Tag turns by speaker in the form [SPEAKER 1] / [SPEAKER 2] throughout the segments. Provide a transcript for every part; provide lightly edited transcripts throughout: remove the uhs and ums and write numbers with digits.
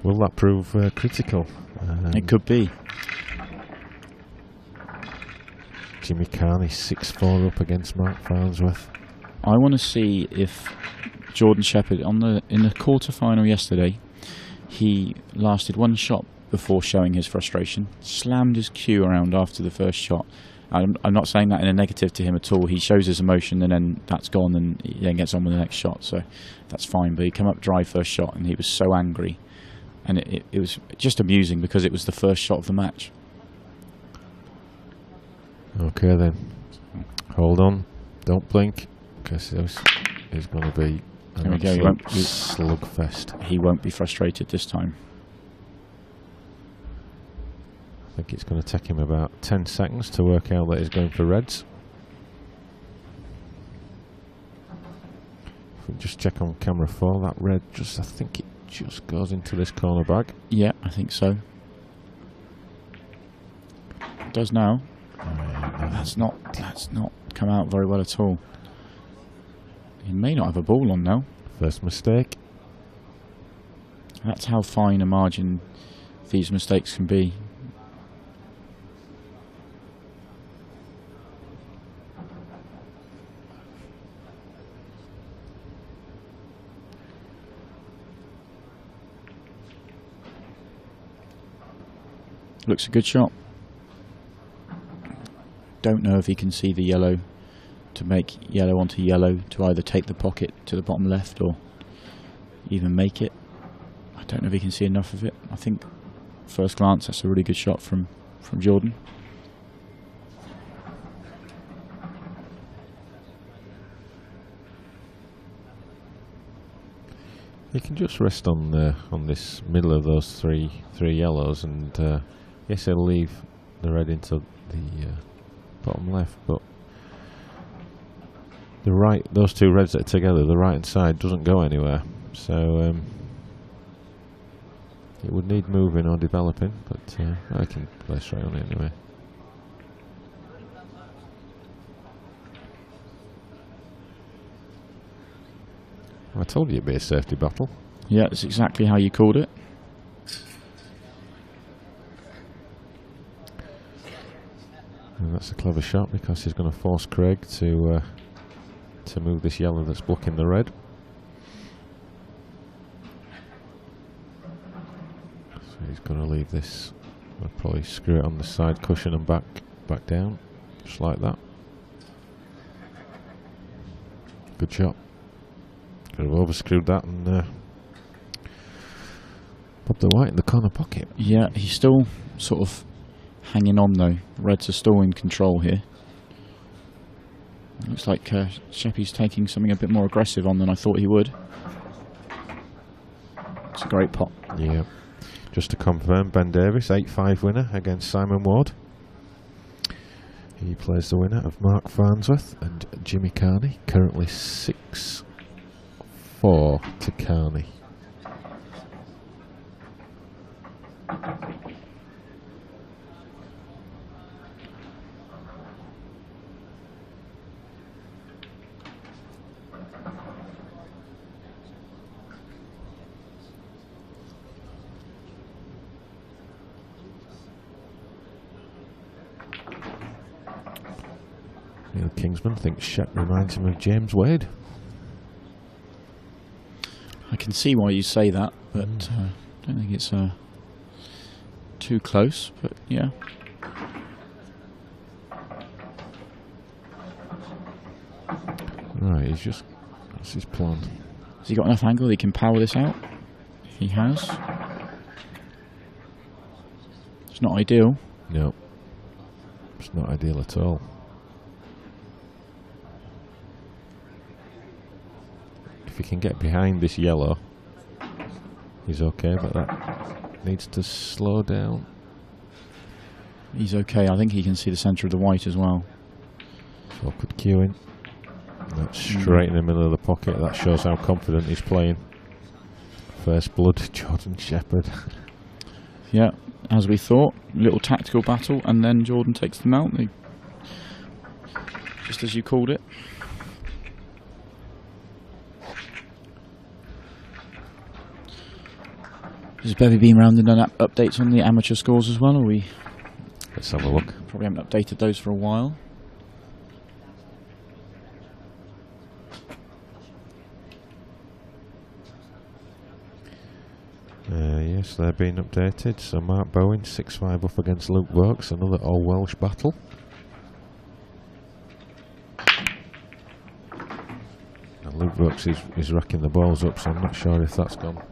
[SPEAKER 1] Will that prove critical?
[SPEAKER 2] It could be.
[SPEAKER 1] Jimmy Carney 6-4 up against Mark Farnsworth.
[SPEAKER 2] I want to see if Jordan Shepherd in the quarter-final yesterday, he lasted one shot before showing his frustration, slammed his cue around after the first shot. I'm not saying that in a negative to him at all. He shows his emotion and then that's gone and he then gets on with the next shot, so that's fine. But he came up dry first shot and he was so angry. And it was just amusing because it was the first shot of the match.
[SPEAKER 1] Okay then. Hold on. Don't blink. Because this is going to be an absolute slugfest.
[SPEAKER 2] He won't be frustrated this time.
[SPEAKER 1] I think it's going to take him about 10 seconds to work out that he's going for reds. If we just check on camera 4, that red I think it just goes into this corner bag.
[SPEAKER 2] Yeah, I think so. It does now. That's not come out very well at all. He may not have a ball on now.
[SPEAKER 1] First mistake.
[SPEAKER 2] That's how fine a margin these mistakes can be. Looks a good shot. Don't know if he can see the yellow to make yellow onto yellow to either take the pocket to the bottom left or even make it. I don't know if he can see enough of it. I think first glance that's a really good shot from Jordan.
[SPEAKER 1] You can just rest on this middle of those three yellows, and yes, he'll leave the red into the bottom left, but those two reds that are together, the right hand side doesn't go anywhere, so it would need moving or developing, but I can play straight on it anyway. I told you it'd be a safety battle.
[SPEAKER 2] Yeah, that's exactly how you called it.
[SPEAKER 1] And that's a clever shot because he's going to force Craig to move this yellow that's blocking the red. So he's going to leave this. I'll probably screw it on the side cushion and back down, just like that. Good shot. Could have overscrewed that and popped the white in the corner pocket.
[SPEAKER 2] Yeah, he's still sort of hanging on though. Reds are still in control here. Looks like Sheppy's taking something a bit more aggressive on than I thought he would. It's a great pot.
[SPEAKER 1] Yeah. Just to confirm, Ben Davis, 8-5 winner against Simon Ward. He plays the winner of Mark Farnsworth and Jimmy Carney, currently 6-4 to Carney. Neil Kingsman thinks Shep reminds him of James Wade.
[SPEAKER 2] I can see why you say that, but I don't think it's too close, but yeah.
[SPEAKER 1] Right, that's his plan.
[SPEAKER 2] Has he got enough angle that he can power this out? He has. It's not ideal.
[SPEAKER 1] No, it's not ideal at all. If he can get behind this yellow, he's okay, but that needs to slow down.
[SPEAKER 2] He's okay. I think he can see the centre of the white as well.
[SPEAKER 1] So put Q in. That's straight in the middle of the pocket. That shows how confident he's playing. First blood, Jordan Shepherd.
[SPEAKER 2] Yeah, as we thought. Little tactical battle, and then Jordan takes them out. Just as you called it. Has Bevy been round and done updates on the amateur scores as well, or we?
[SPEAKER 1] Let's have a look.
[SPEAKER 2] Probably haven't updated those for a while.
[SPEAKER 1] Yes, they're being updated. So Mark Bowen 6-5 up against Luke Vokes, another all Welsh battle. And Luke Vokes is racking the balls up, so I'm not sure if that's gone.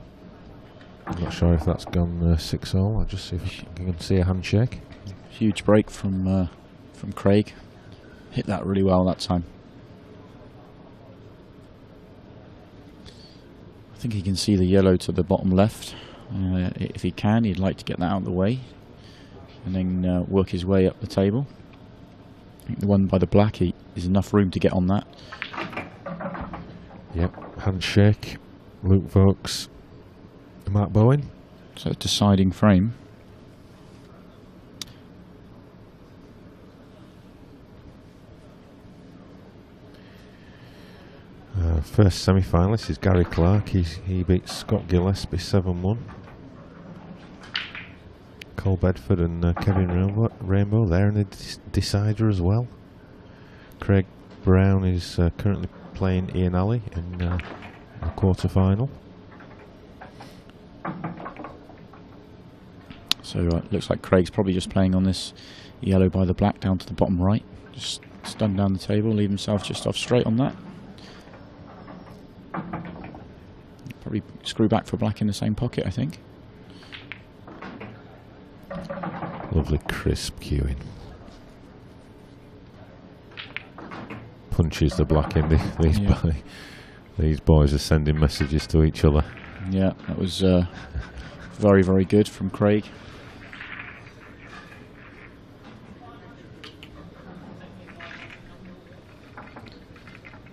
[SPEAKER 1] I'm not sure if that's gone 6-all. I'll just see if I can see a handshake.
[SPEAKER 2] Huge break from Craig. Hit that really well that time. I think he can see the yellow to the bottom left. If he can, he'd like to get that out of the way and then work his way up the table. I think the one by the black is enough room to get on that.
[SPEAKER 1] Yep, handshake. Luke Vokes, Mark Bowen.
[SPEAKER 2] So deciding frame.
[SPEAKER 1] First semi-finalist is Gary Clark. He beat Scott Gillespie 7-1. Cole Bedford and Kevin Rainbow there in the decider as well. Craig Brown is currently playing Ian Alley in the quarter-final.
[SPEAKER 2] So looks like Craig's probably just playing on this yellow by the black down to the bottom right. Just stun down the table, leave himself just off straight on that. Probably screw back for black in the same pocket, I think.
[SPEAKER 1] Lovely crisp cueing. Punches the black in. These boys are sending messages to each other.
[SPEAKER 2] Yeah, that was very, very good from Craig.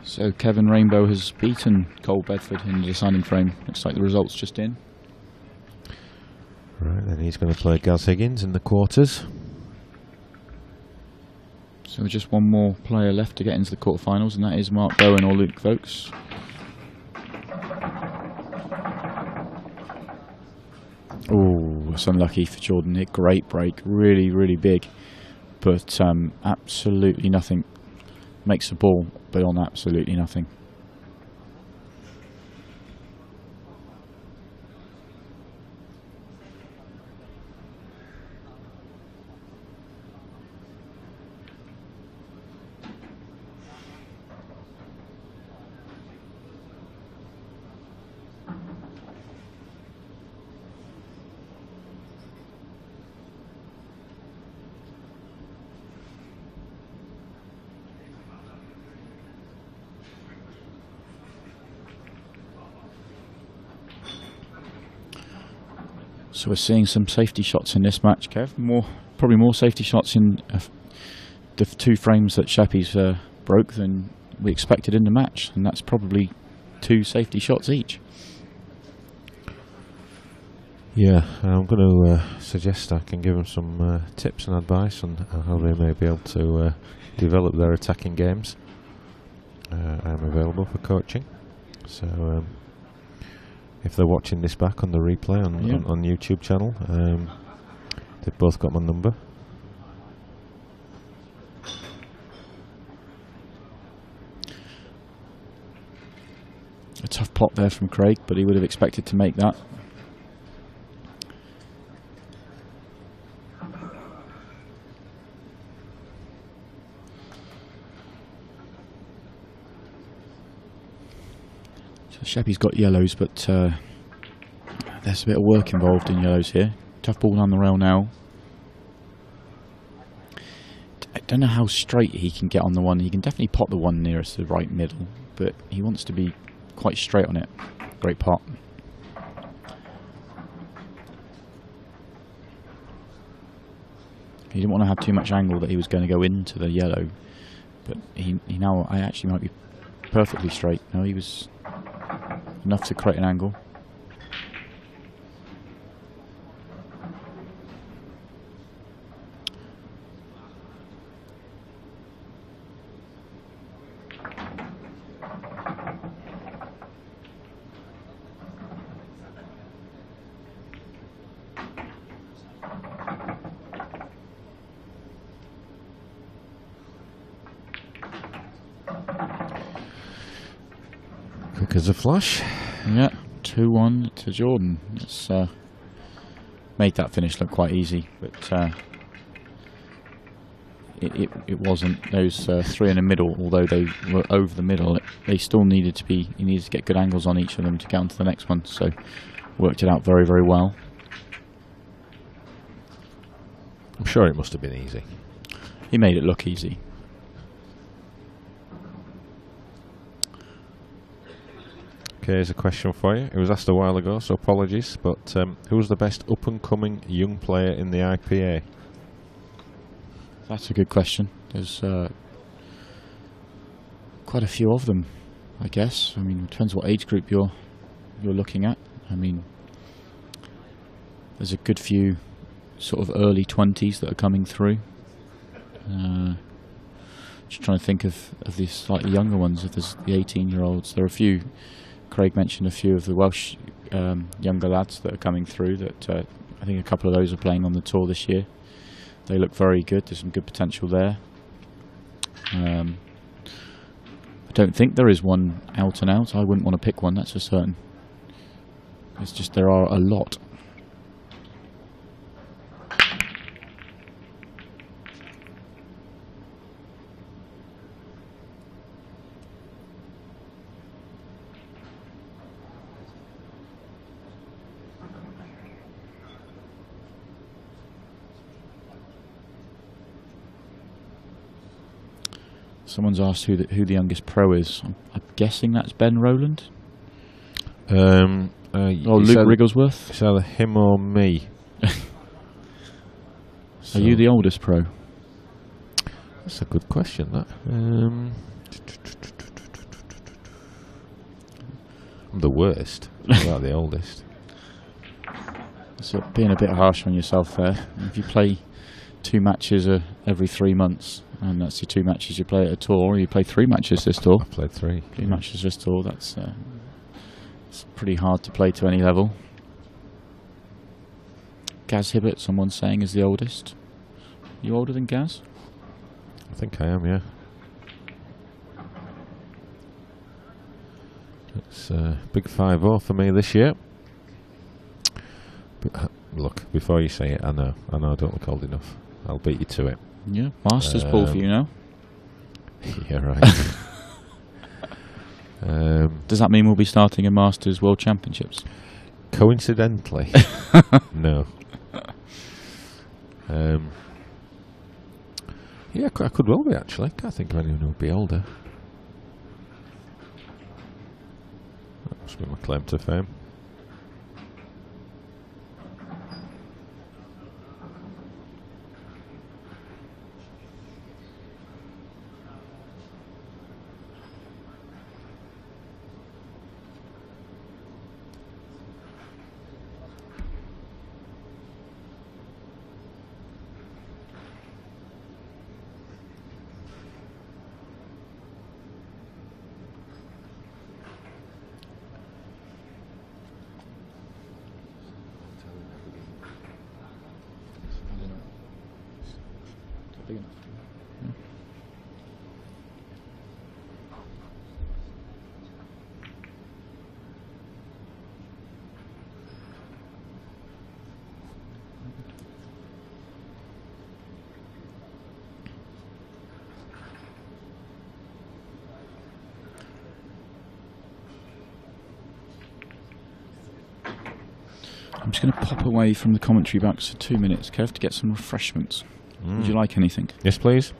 [SPEAKER 2] So Kevin Rainbow has beaten Cole Bedford in the deciding frame. Looks like the result's just in.
[SPEAKER 1] Right, then he's going to play Gaz Higgins in the quarters.
[SPEAKER 2] So just one more player left to get into the quarterfinals, and that is Mark Bowen or Luke Vokes. Oh, that's unlucky for Jordan. Hit great break, really, really big, but absolutely nothing. Makes the ball, but on absolutely nothing. So we're seeing some safety shots in this match, Kev. Probably more safety shots in the two frames that Sheppy's broke than we expected in the match, and that's probably 2 safety shots each.
[SPEAKER 1] Yeah, I'm going to suggest I can give them some tips and advice on how they may be able to develop their attacking games. I'm available for coaching, so if they're watching this back on the replay on YouTube channel, they've both got my number. A tough pot there from Craig, but he would have expected to make that. Sheppy's got yellows, but there's a bit of work involved in yellows here. Tough ball down the rail now. I don't know how straight he can get on the one. He can definitely pot the one nearest the right middle, but he wants to be quite straight on it. Great pot. He didn't want to have too much angle that he was going to go into the yellow, but I actually might be perfectly straight. No, he was enough to create an angle. Quick as a flash.
[SPEAKER 2] Yeah, 2-1 to Jordan. It's made that finish look quite easy, but it wasn't. Those three in the middle, although they were over the middle, they still needed to be. He needed to get good angles on each of them to get on to the next one. So worked it out very, very well.
[SPEAKER 1] I'm sure it must have been easy.
[SPEAKER 2] He made it look easy.
[SPEAKER 1] Okay, here's a question for you. It was asked a while ago, so apologies. But who's the best up-and-coming young player in the IPA?
[SPEAKER 2] That's a good question. There's quite a few of them, I guess. I mean, it depends what age group you're looking at. I mean, there's a good few sort of early 20s that are coming through. Just trying to think of the slightly younger ones. If there's the 18-year-olds, there are a few. Craig mentioned a few of the Welsh younger lads that are coming through. That I think a couple of those are playing on the tour this year. They look very good. There's some good potential there. I don't think there is one out and out. I wouldn't want to pick one, that's for certain. It's just there are a lot. Someone's asked who the youngest pro is. I'm guessing that's Ben Rowland. Or Luke Wrigglesworth.
[SPEAKER 1] It's either him or me.
[SPEAKER 2] Are you the oldest pro?
[SPEAKER 1] That's a good question, that. I'm the worst. I'm not the oldest.
[SPEAKER 2] So being a bit harsh on yourself there. If you play 2 matches every 3 months, and that's your 2 matches you play at a tour, or you play 3 matches this tour.
[SPEAKER 1] I've played 3.
[SPEAKER 2] 3 matches this tour, it's pretty hard to play to any level. Gaz Hibbert, someone's saying, is the oldest. You older than Gaz?
[SPEAKER 1] I think I am, yeah. It's a big 5-0 for me this year. But, look, before you say it, I know I don't look old enough. I'll beat you to it.
[SPEAKER 2] Yeah, Masters pool for you now.
[SPEAKER 1] Yeah, right.
[SPEAKER 2] Does that mean we'll be starting a Masters World Championships?
[SPEAKER 1] Coincidentally, no. Yeah, I could well be, actually. Can't think of anyone who would be older. That must be my claim to fame. I'm just going to pop away from the commentary box for 2 minutes, Kev, to get some refreshments. Would you like anything? Yes, please.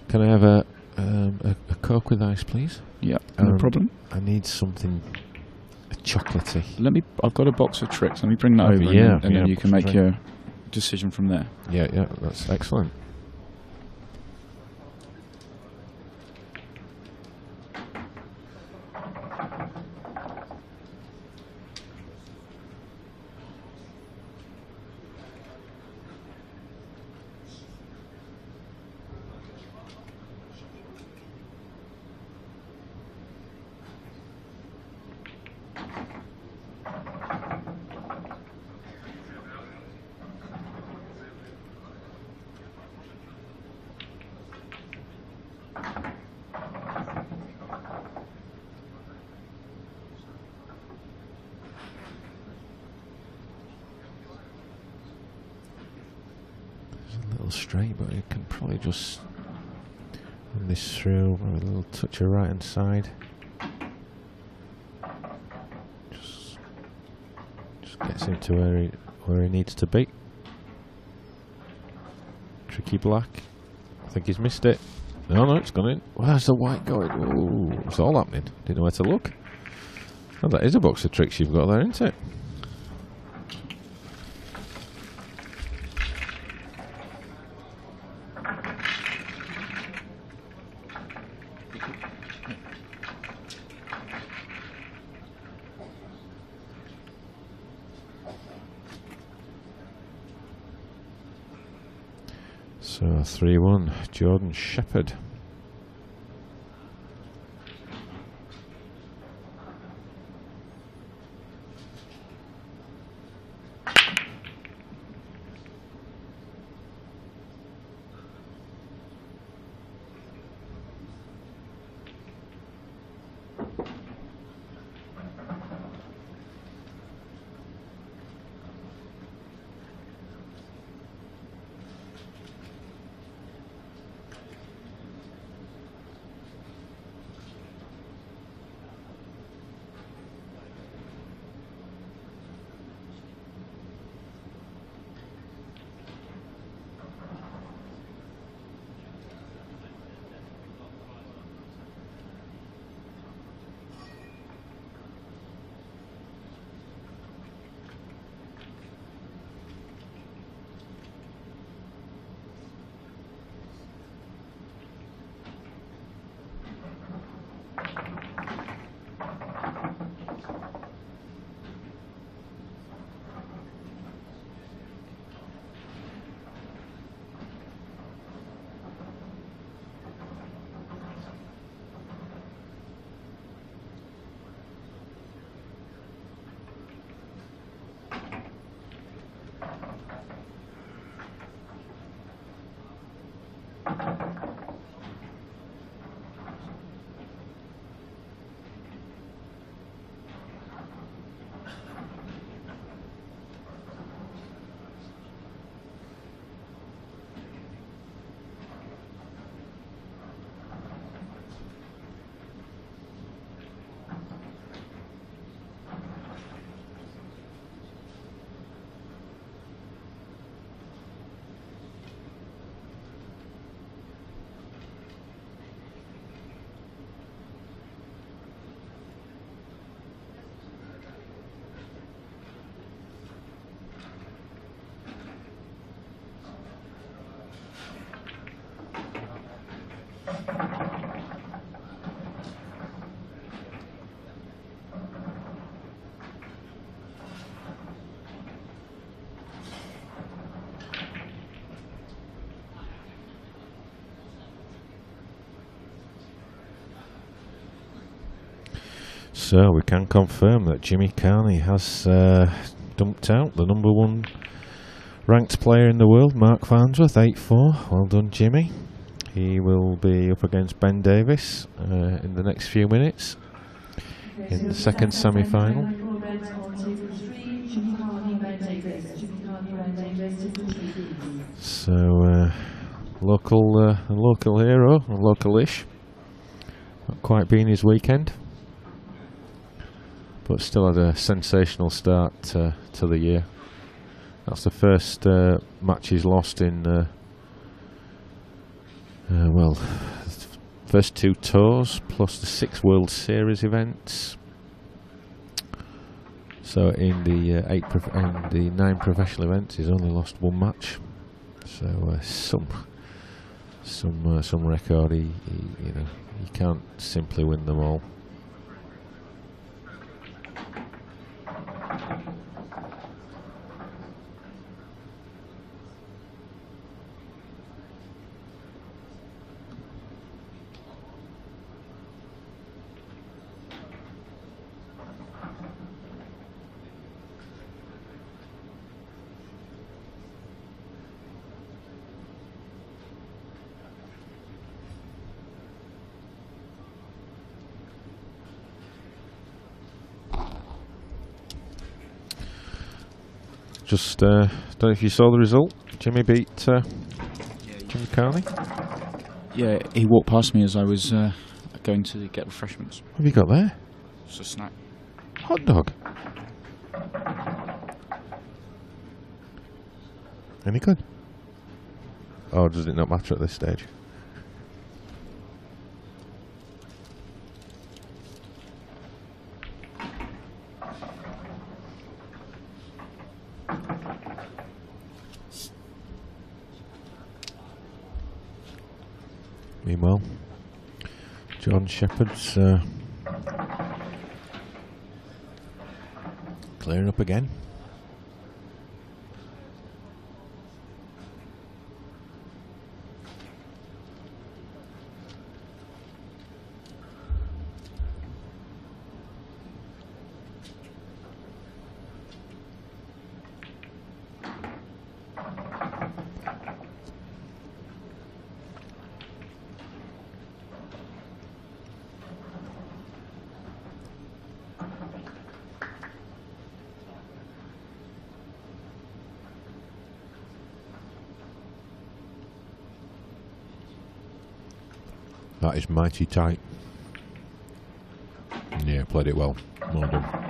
[SPEAKER 1] Can I have a Coke with ice, please?
[SPEAKER 2] Yeah, no problem.
[SPEAKER 1] I need something chocolatey.
[SPEAKER 2] I've got a box of tricks. Let me bring that over, and then you can make your decision from there.
[SPEAKER 1] Yeah, that's excellent. A little straight, but it can probably just run this through with a little touch of right hand side. Just gets him to where he needs to be. Tricky black. I think he's missed it. No, it's gone in. Where's the white going? Oh, it's all happening. Didn't know where to look. Oh, that is a box of tricks you've got there, isn't it? So 3-1, Jordan Shepherd. So we can confirm that Jimmy Carney has dumped out the #1 ranked player in the world, Mark Farnsworth, 8-4. Well done, Jimmy. He will be up against Ben Davis in the next few minutes in the second semi-final. So local hero, local-ish. Not quite been his weekend, but still had a sensational start to the year. That's the first match he's lost in, first 2 tours plus the 6 World Series events. So in the 9 professional events, he's only lost 1 match. So some record. He can't simply win them all. Just don't know if you saw the result. Jimmy beat Jimmy Carney?
[SPEAKER 2] Yeah, he walked past me as I was going to get refreshments.
[SPEAKER 1] What have you got there?
[SPEAKER 2] Just a snack.
[SPEAKER 1] Hot dog. Any good? Oh, does it not matter at this stage? Meanwhile, Jordan Shepherd's clearing up again. That is mighty tight. Yeah, played it well. Well done.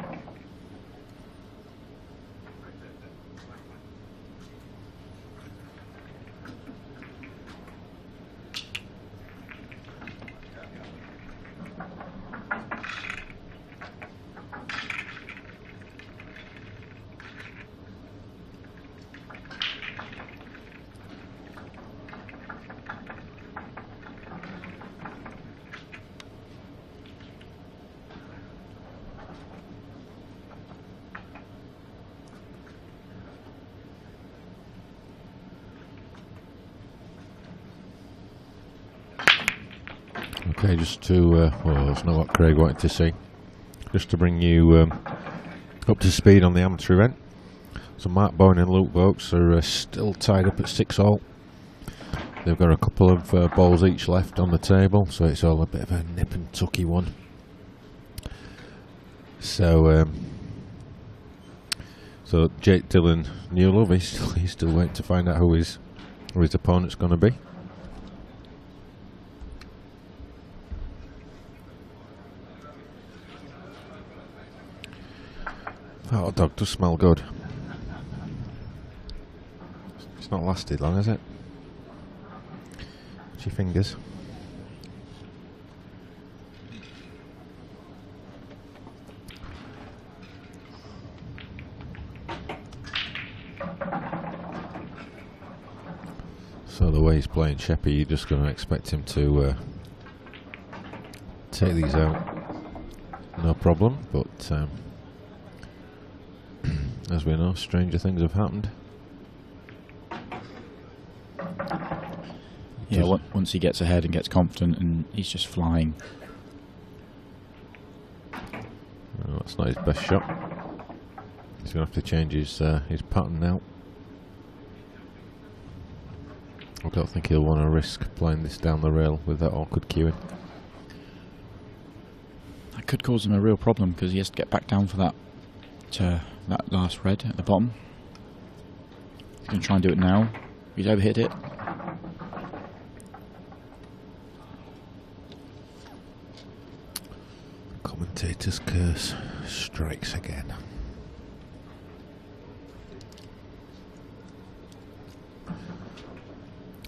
[SPEAKER 1] Okay, just to, well, that's not what Craig wanted to see. Just to bring you up to speed on the amateur event. So Mark Bowen and Luke Vokes are still tied up at 6-all. They've got a couple of balls each left on the table, so it's all a bit of a nip and tucky one. So, so Jake Dillon Newlove, he's still waiting to find out who his opponent's going to be. That hot dog does smell good. It's not lasted long, has it? What's your fingers? So the way he's playing Sheppy, you're just going to expect him to take these out, no problem, but as we know, stranger things have happened.
[SPEAKER 2] Yeah, once he gets ahead and gets confident, and he's just flying.
[SPEAKER 1] Well, that's not his best shot. He's going to have to change his pattern now. I don't think he'll want to risk playing this down the rail with that awkward cueing.
[SPEAKER 2] That could cause him a real problem because he has to get back down for that last red at the bottom. He's going to try and do it now. He's overhit it.
[SPEAKER 1] Commentator's curse strikes again.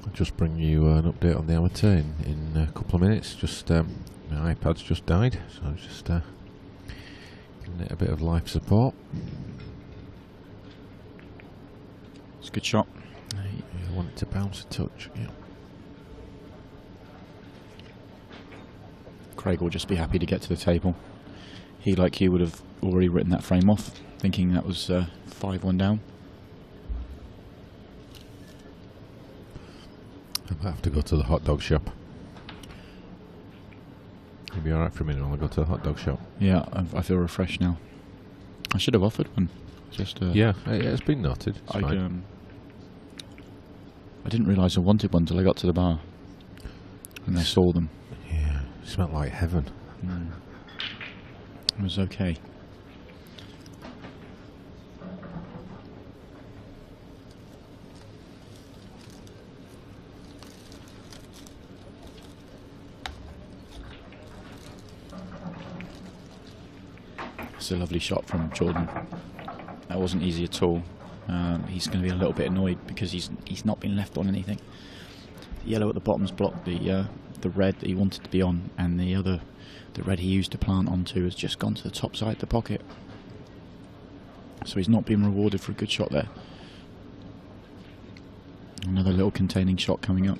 [SPEAKER 1] I'll just bring you an update on the amateur in a couple of minutes. Just my iPad's just died, so I was just giving it a bit of life support.
[SPEAKER 2] It's a good shot.
[SPEAKER 1] You want it to bounce a touch, yeah.
[SPEAKER 2] Craig will just be happy to get to the table. He, like you, would have already written that frame off, thinking that was 5-1 down.
[SPEAKER 1] I might have to go to the hot dog shop. You'll be alright for a minute while I go to the hot dog shop.
[SPEAKER 2] Yeah, I feel refreshed now. I should have offered one. Just
[SPEAKER 1] yeah, it's been noted. It's fine.
[SPEAKER 2] I didn't realise I wanted one until I got to the bar and I saw them.
[SPEAKER 1] Yeah, it smelled like heaven.
[SPEAKER 2] It was okay. That's a lovely shot from Jordan. That wasn't easy at all. He's going to be a little bit annoyed because he's not been left on anything. The yellow at the bottom's blocked the red that he wanted to be on, and the red he used to plant onto has just gone to the top side of the pocket. So he's not been rewarded for a good shot there. Another little containing shot coming up.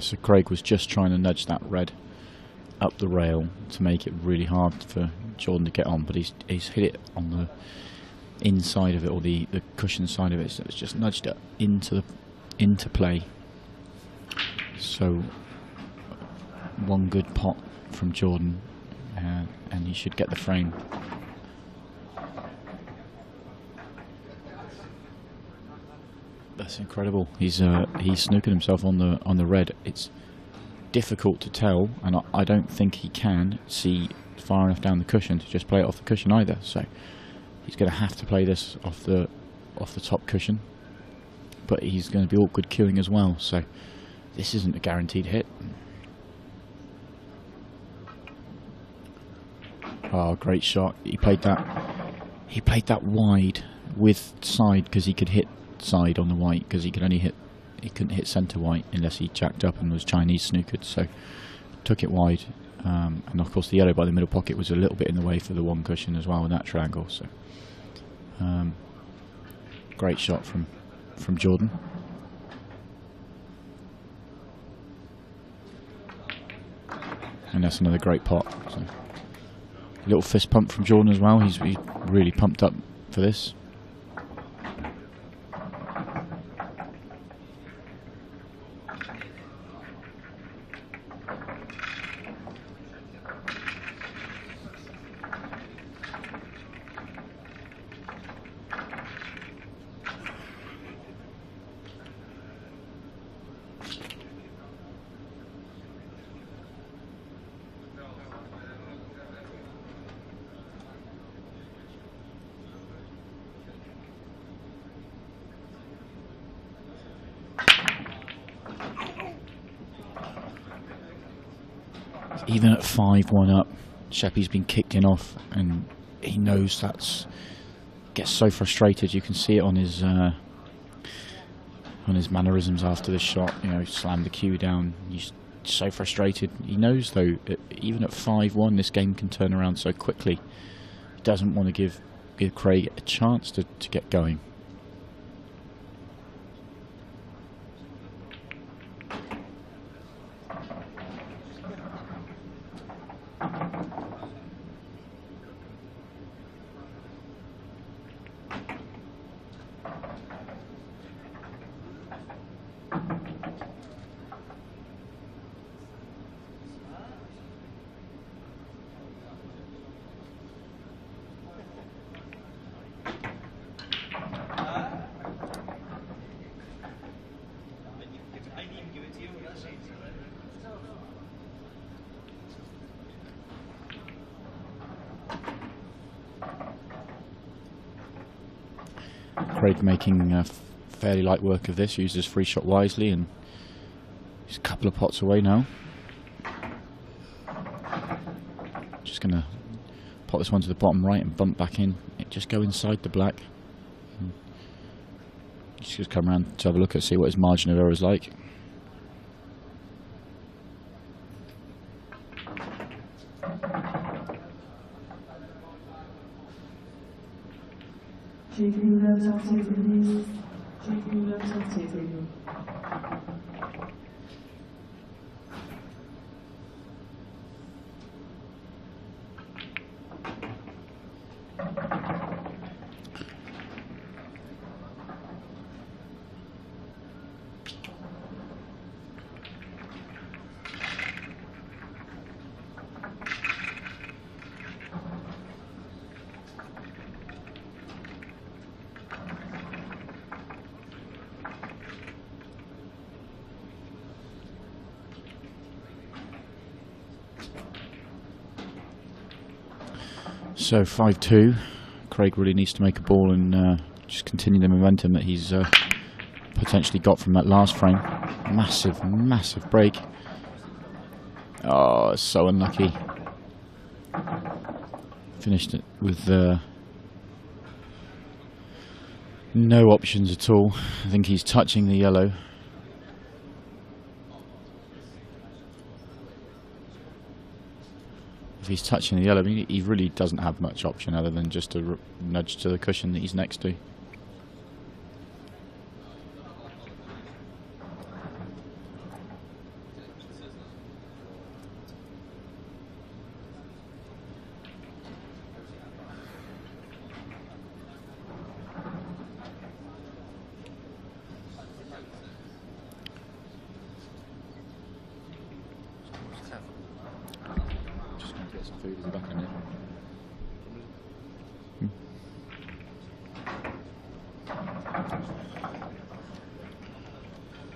[SPEAKER 2] So Craig was just trying to nudge that red up the rail to make it really hard for Jordan to get on, but he's hit it on the inside of it, or the cushion side of it, so it's just nudged it into play. So one good pot from Jordan, and he should get the frame. That's incredible. He's snookered himself on the red. It's difficult to tell, and I don't think he can see far enough down the cushion to just play it off the cushion either. So he's going to have to play this off the top cushion, but he's going to be awkward queuing as well. So this isn't a guaranteed hit. Oh, great shot! He played that wide with side because he could hit side on the white, because he couldn't hit centre white unless he jacked up and was Chinese snookered, so took it wide, and of course the yellow by the middle pocket was a little bit in the way for the one cushion as well in that triangle. So great shot from Jordan. And that's another great pot. So little fist pump from Jordan as well. He's really pumped up for this. Even at 5-1 up, Sheppy's been kicked in off, and he knows gets so frustrated. You can see it on his mannerisms after the shot. You know, he slammed the cue down. He's so frustrated. He knows though, even at 5-1, this game can turn around so quickly. He doesn't want to give Craig a chance to get going. Craig making fairly light work of this, used his free shot wisely, and he's a couple of pots away now. Just going to pot this one to the bottom right and bump back in. Just go inside the black. Just come around to have a look at, see what his margin of error is like. So 5-2. Craig really needs to make a ball and just continue the momentum that he's potentially got from that last frame. Massive, massive break. Oh, so unlucky. Finished it with no options at all. I think he's touching the yellow. If he's touching the yellow, I mean, he really doesn't have much option other than just a nudge to the cushion that he's next to.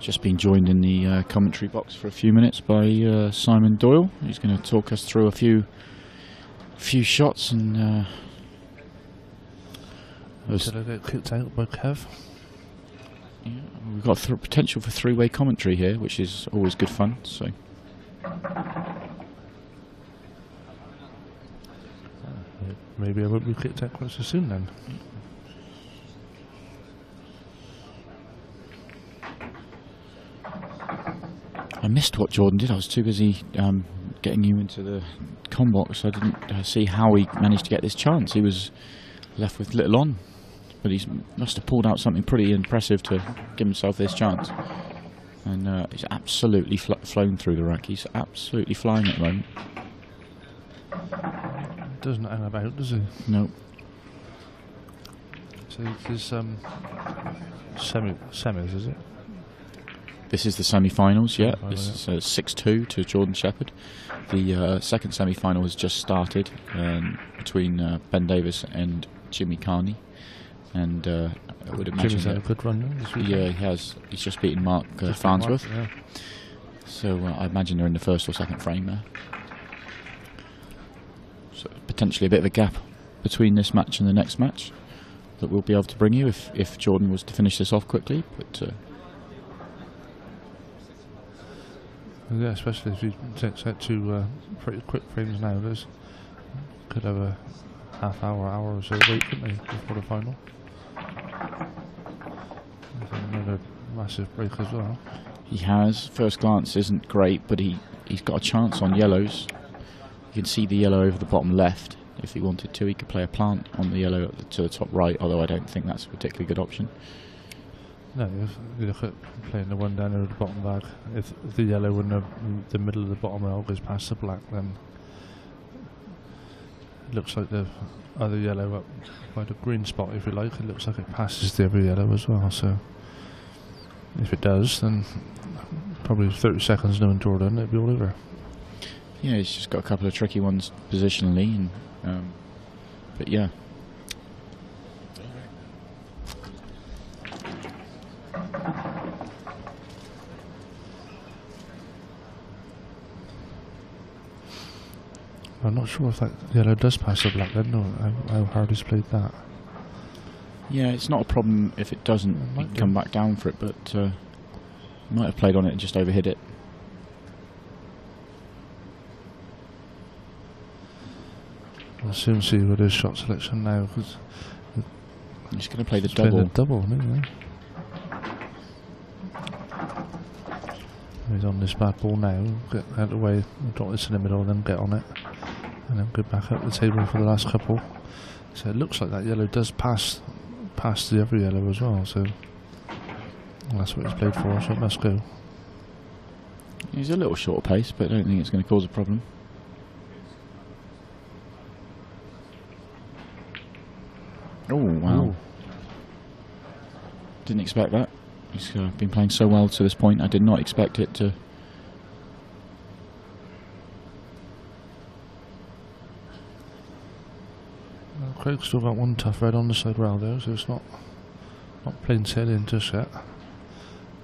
[SPEAKER 2] Just been joined in the commentary box for a few minutes by Simon Doyle. He's going to talk us through a few shots and.
[SPEAKER 3] Did I get kicked out by Kev?
[SPEAKER 2] Yeah, we've got potential for three-way commentary here, which is always good fun. So.
[SPEAKER 3] Maybe I won't be kicked out quite so soon then.
[SPEAKER 2] I missed what Jordan did. I was too busy getting you into the com box. I didn't see how he managed to get this chance. He was left with little on, but he must have pulled out something pretty impressive to give himself this chance. And he's absolutely flown through the rack. He's absolutely flying at the moment.
[SPEAKER 3] Doesn't hang about, does he?
[SPEAKER 2] No.
[SPEAKER 3] So this semis, is it?
[SPEAKER 2] This is the semi-finals, yeah. This is 6-2 to Jordan Shepherd. The second semi-final has just started between Ben Davis and Jimmy Carney. And I would imagine
[SPEAKER 3] Jimmy's had a good run this week.
[SPEAKER 2] Yeah, he has. He's just beaten Mark Farnsworth.
[SPEAKER 3] Yeah.
[SPEAKER 2] So I imagine they're in the first or second frame there. So potentially a bit of a gap between this match and the next match that we'll be able to bring you if Jordan was to finish this off quickly. But
[SPEAKER 3] yeah, especially if he takes that to pretty quick frames now. There's could have a hour or so wait, couldn't they, before the final? Another massive break as well.
[SPEAKER 2] He has. First glance isn't great, but he's got a chance on yellows. You can see the yellow over the bottom left. If he wanted to, he could play a plant on the yellow to the top right, although I don't think that's a particularly good option.
[SPEAKER 3] No, if you look at playing the one down over the bottom bag, if the yellow in the middle of the bottom rail goes past the black, then it looks like the other yellow up by the green spot, if you like. It looks like it passes the other yellow as well. So if it does, then probably 30 seconds knowing Jordan, it'll be all over.
[SPEAKER 2] Yeah, he's just got a couple of tricky ones positionally, and but yeah.
[SPEAKER 3] I'm not sure if that yellow does pass the black then, or how hard he's played that.
[SPEAKER 2] Yeah, it's not a problem if it doesn't. He can come back down for it, but he might have played on it and just overhit it.
[SPEAKER 3] We'll soon see with his shot selection now, because
[SPEAKER 2] he's going to play the double.
[SPEAKER 3] Isn't he? He's on this bad ball now. Get out of the way, drop this in the middle, and then get on it, and then go back up the table for the last couple. So it looks like that yellow does pass the other yellow as well. So that's what he's played for. So it must go.
[SPEAKER 2] He's a little short pace, but I don't think it's going to cause a problem. Oh wow!
[SPEAKER 3] Ooh.
[SPEAKER 2] Didn't expect that. He's been playing so well to this point. I did not expect it to.
[SPEAKER 3] Well, Craig's still got one tough red on the side rail there, so it's not plain sailing just yet.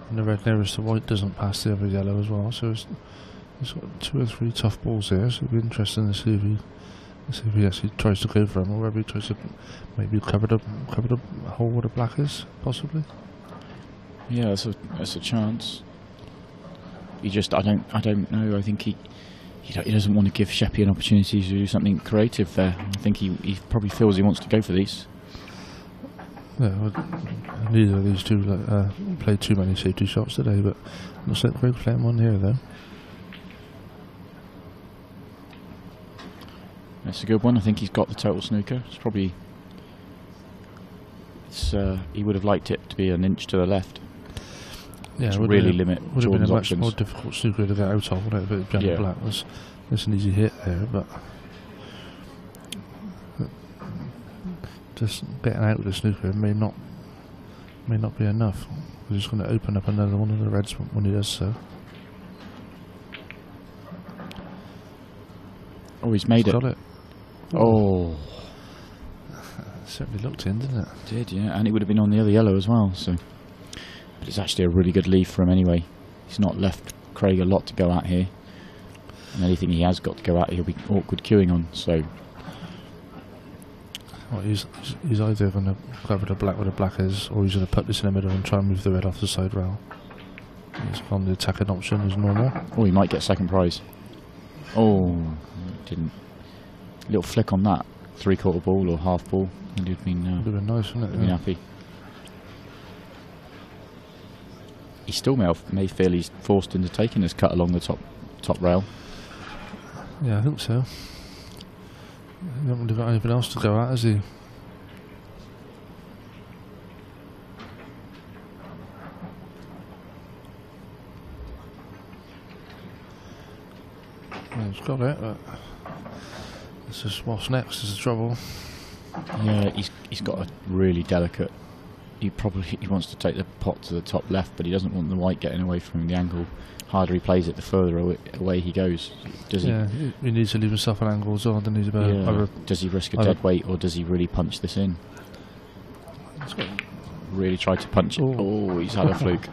[SPEAKER 3] And the red nearest to white doesn't pass the other yellow as well, so he's got 2 or 3 tough balls here. So it'll be interesting to see if he See if he actually tries to go for him, or whether he tries to maybe cover the hole where the black is, possibly.
[SPEAKER 2] Yeah, that's a chance. He just, I don't know. I think he doesn't want to give Sheppy an opportunity to do something creative there. I think he probably feels he wants to go for these.
[SPEAKER 3] Yeah, well, neither of these two played too many safety shots today, but looks like Craig's playing one here though.
[SPEAKER 2] That's a good one. I think he's got the total snooker. It's probably he would have liked it to be an inch to the left.
[SPEAKER 3] Yeah,
[SPEAKER 2] to really limit
[SPEAKER 3] would have been a
[SPEAKER 2] Jordan's
[SPEAKER 3] much
[SPEAKER 2] options.
[SPEAKER 3] more difficult snooker to get out of, wouldn't it? But behind the black was an easy hit there, but just getting out of the snooker may not be enough. We're just going to open up another one of the reds when he does so.
[SPEAKER 2] Oh, he's made
[SPEAKER 3] Got it.
[SPEAKER 2] Oh,
[SPEAKER 3] certainly looked in, didn't it?
[SPEAKER 2] did, yeah, and it would have been on the other yellow as well. So, but it's actually a really good lead for him anyway. He's not left Craig a lot to go at here, and anything he has got to go at, he'll be awkward queuing on. So,
[SPEAKER 3] well, he's either going to cover the black where the black is, or he's going to put this in the middle and try and move the red off the side rail. He's on the attacking option as normal.
[SPEAKER 2] oh, he might get second prize. Oh, didn't. Little flick on that 3/4 ball or half ball, and he'd been
[SPEAKER 3] Nice, wouldn't it?
[SPEAKER 2] been happy. He still may feel he's forced into taking this cut along the top rail.
[SPEAKER 3] Yeah, I think so. He hasn't really got anything else to go at, has he? Yeah, he's got it, but it's just what's next is the trouble.
[SPEAKER 2] Yeah, he's got a really delicate. He wants to take the pot to the top left, but he doesn't want the white getting away from the angle. Harder he plays it, the further away he goes. Does he?
[SPEAKER 3] Yeah, he needs to leave himself an angle as well. Doesn't he?
[SPEAKER 2] Does he risk a dead weight, or does he really punch this in? Really try to punch it. Oh, he's had a fluke.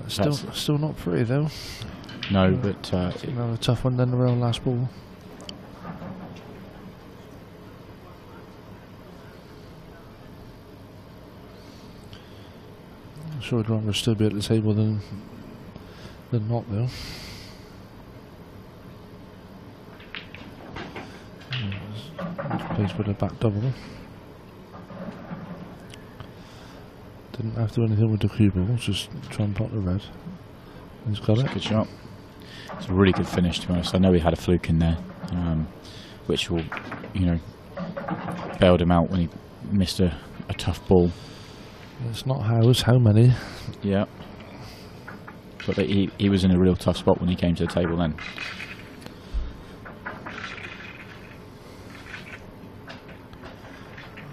[SPEAKER 3] Still not pretty though.
[SPEAKER 2] No, but
[SPEAKER 3] another tough one then the real last ball. I'm sure I'd rather still be at the table than not though. Plays for the back double. Didn't have to do anything with the cue ball, just try and pot the red. He's got it.
[SPEAKER 2] Good shot. It's a really good finish, to be honest. I know he had a fluke in there, which will, bailed him out when he missed a tough ball.
[SPEAKER 3] It's not how, it's how many.
[SPEAKER 2] Yeah. But he was in a real tough spot when he came to the table then.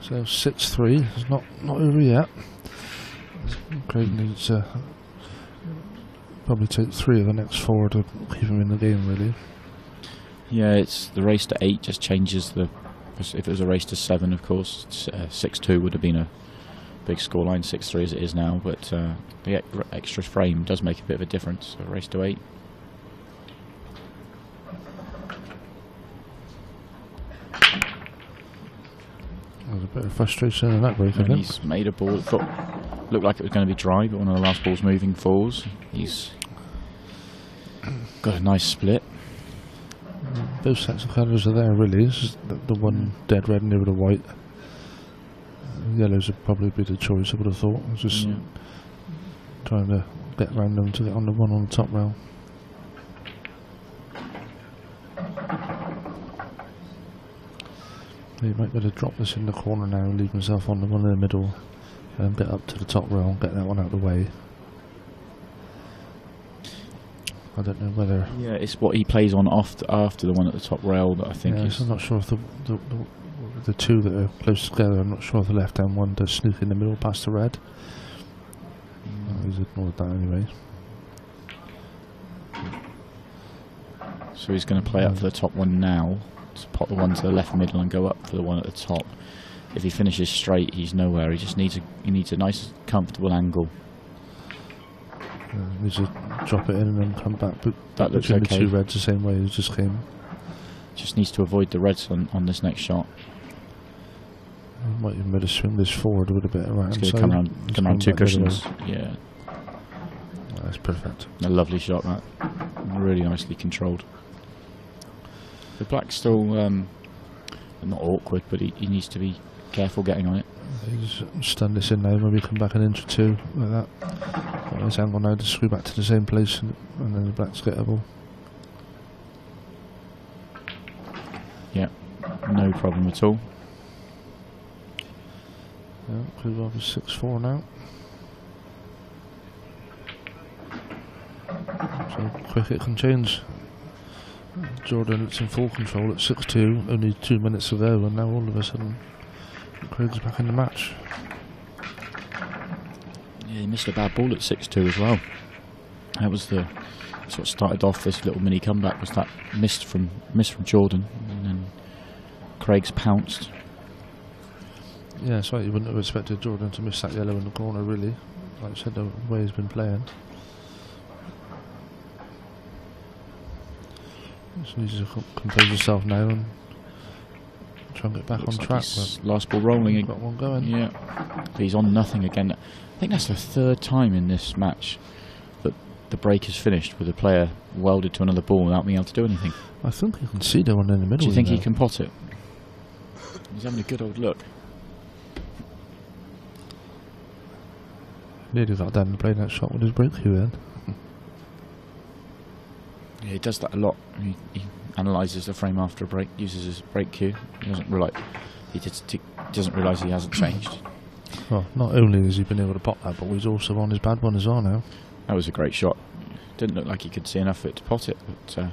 [SPEAKER 3] So 6-3. It's not over yet. Craig needs to probably take 3 of the next 4 to keep him in the game, really.
[SPEAKER 2] Yeah, it's the race to 8 just changes the. If it was a race to 7, of course, 6-2 would have been a big scoreline. 6-3 as it is now, but the extra frame does make a bit of a difference. So race to 8.
[SPEAKER 3] There's a bit of frustration in that break, I think.
[SPEAKER 2] He's made a ball that looked like it was going to be dry, but one of the last balls moving falls. He's got a nice split.
[SPEAKER 3] Both sets of colours are there, really. It's just the one dead red near the white. Yellows would probably be the choice, I would have thought. Just trying to get around them to get on the one on the top rail. He might better drop this in the corner now and leave himself on the one in the middle and get up to the top rail and get that one out of the way. I don't know whether...
[SPEAKER 2] Yeah, it's what he plays on after the one at the top rail that I think is...
[SPEAKER 3] I'm not sure if the two that are close together, I'm not sure if the left-hand one does snook in the middle past the red. He's ignored that anyway.
[SPEAKER 2] So he's going to play up for the top one now, to pop the one to the left middle and go up for the one at the top. If he finishes straight, he's nowhere. He just needs a nice, comfortable angle.
[SPEAKER 3] Needs to drop it in and then come back. But
[SPEAKER 2] That looks
[SPEAKER 3] between
[SPEAKER 2] okay.
[SPEAKER 3] the two reds the same way as just came.
[SPEAKER 2] Just needs to avoid the reds on this next shot.
[SPEAKER 3] He might even better swing this forward with a bit around.
[SPEAKER 2] It's going to come around two cushions. Yeah,
[SPEAKER 3] That's perfect.
[SPEAKER 2] a lovely shot, that. Really nicely controlled. The black's still not awkward, but he needs to be careful getting on it.
[SPEAKER 3] He's stunned this in now, maybe come back an inch or two like that. Got his angle now to screw back to the same place, and then the black's gettable.
[SPEAKER 2] Yeah, no problem at all.
[SPEAKER 3] Yeah, Clue off is 6-4 now. So quick it can change. Jordan, it's in full control at 6-2, only 2 minutes to go, and now all of a sudden Craig's back in the match.
[SPEAKER 2] Yeah, he missed a bad ball at 6-2 as well. That was the sort of started off this little mini comeback, was that miss from Jordan, and then Craig's pounced.
[SPEAKER 3] Yeah, that's right, you wouldn't have expected Jordan to miss that yellow in the corner, really. Like I said, the way he's been playing. So he needs to compose himself now and try and get back
[SPEAKER 2] Looks
[SPEAKER 3] on
[SPEAKER 2] like
[SPEAKER 3] track.
[SPEAKER 2] his last ball rolling.
[SPEAKER 3] Got one going.
[SPEAKER 2] Yeah, he's on nothing again. I think that's the third time in this match that the break is finished with a player welded to another ball without being able to do anything.
[SPEAKER 3] I think you can see the one in the middle.
[SPEAKER 2] Do you think he
[SPEAKER 3] now.
[SPEAKER 2] can pot it? He's having a good old look.
[SPEAKER 3] Nearly got down and played that shot with his break cue in.
[SPEAKER 2] Yeah, he does that a lot. He analyses the frame after a break, uses his break cue. He doesn't realise he hasn't changed.
[SPEAKER 3] Well, not only has he been able to pop that, but he's also on his bad one as well now.
[SPEAKER 2] That was a great shot. Didn't look like he could see enough of it to pot it, but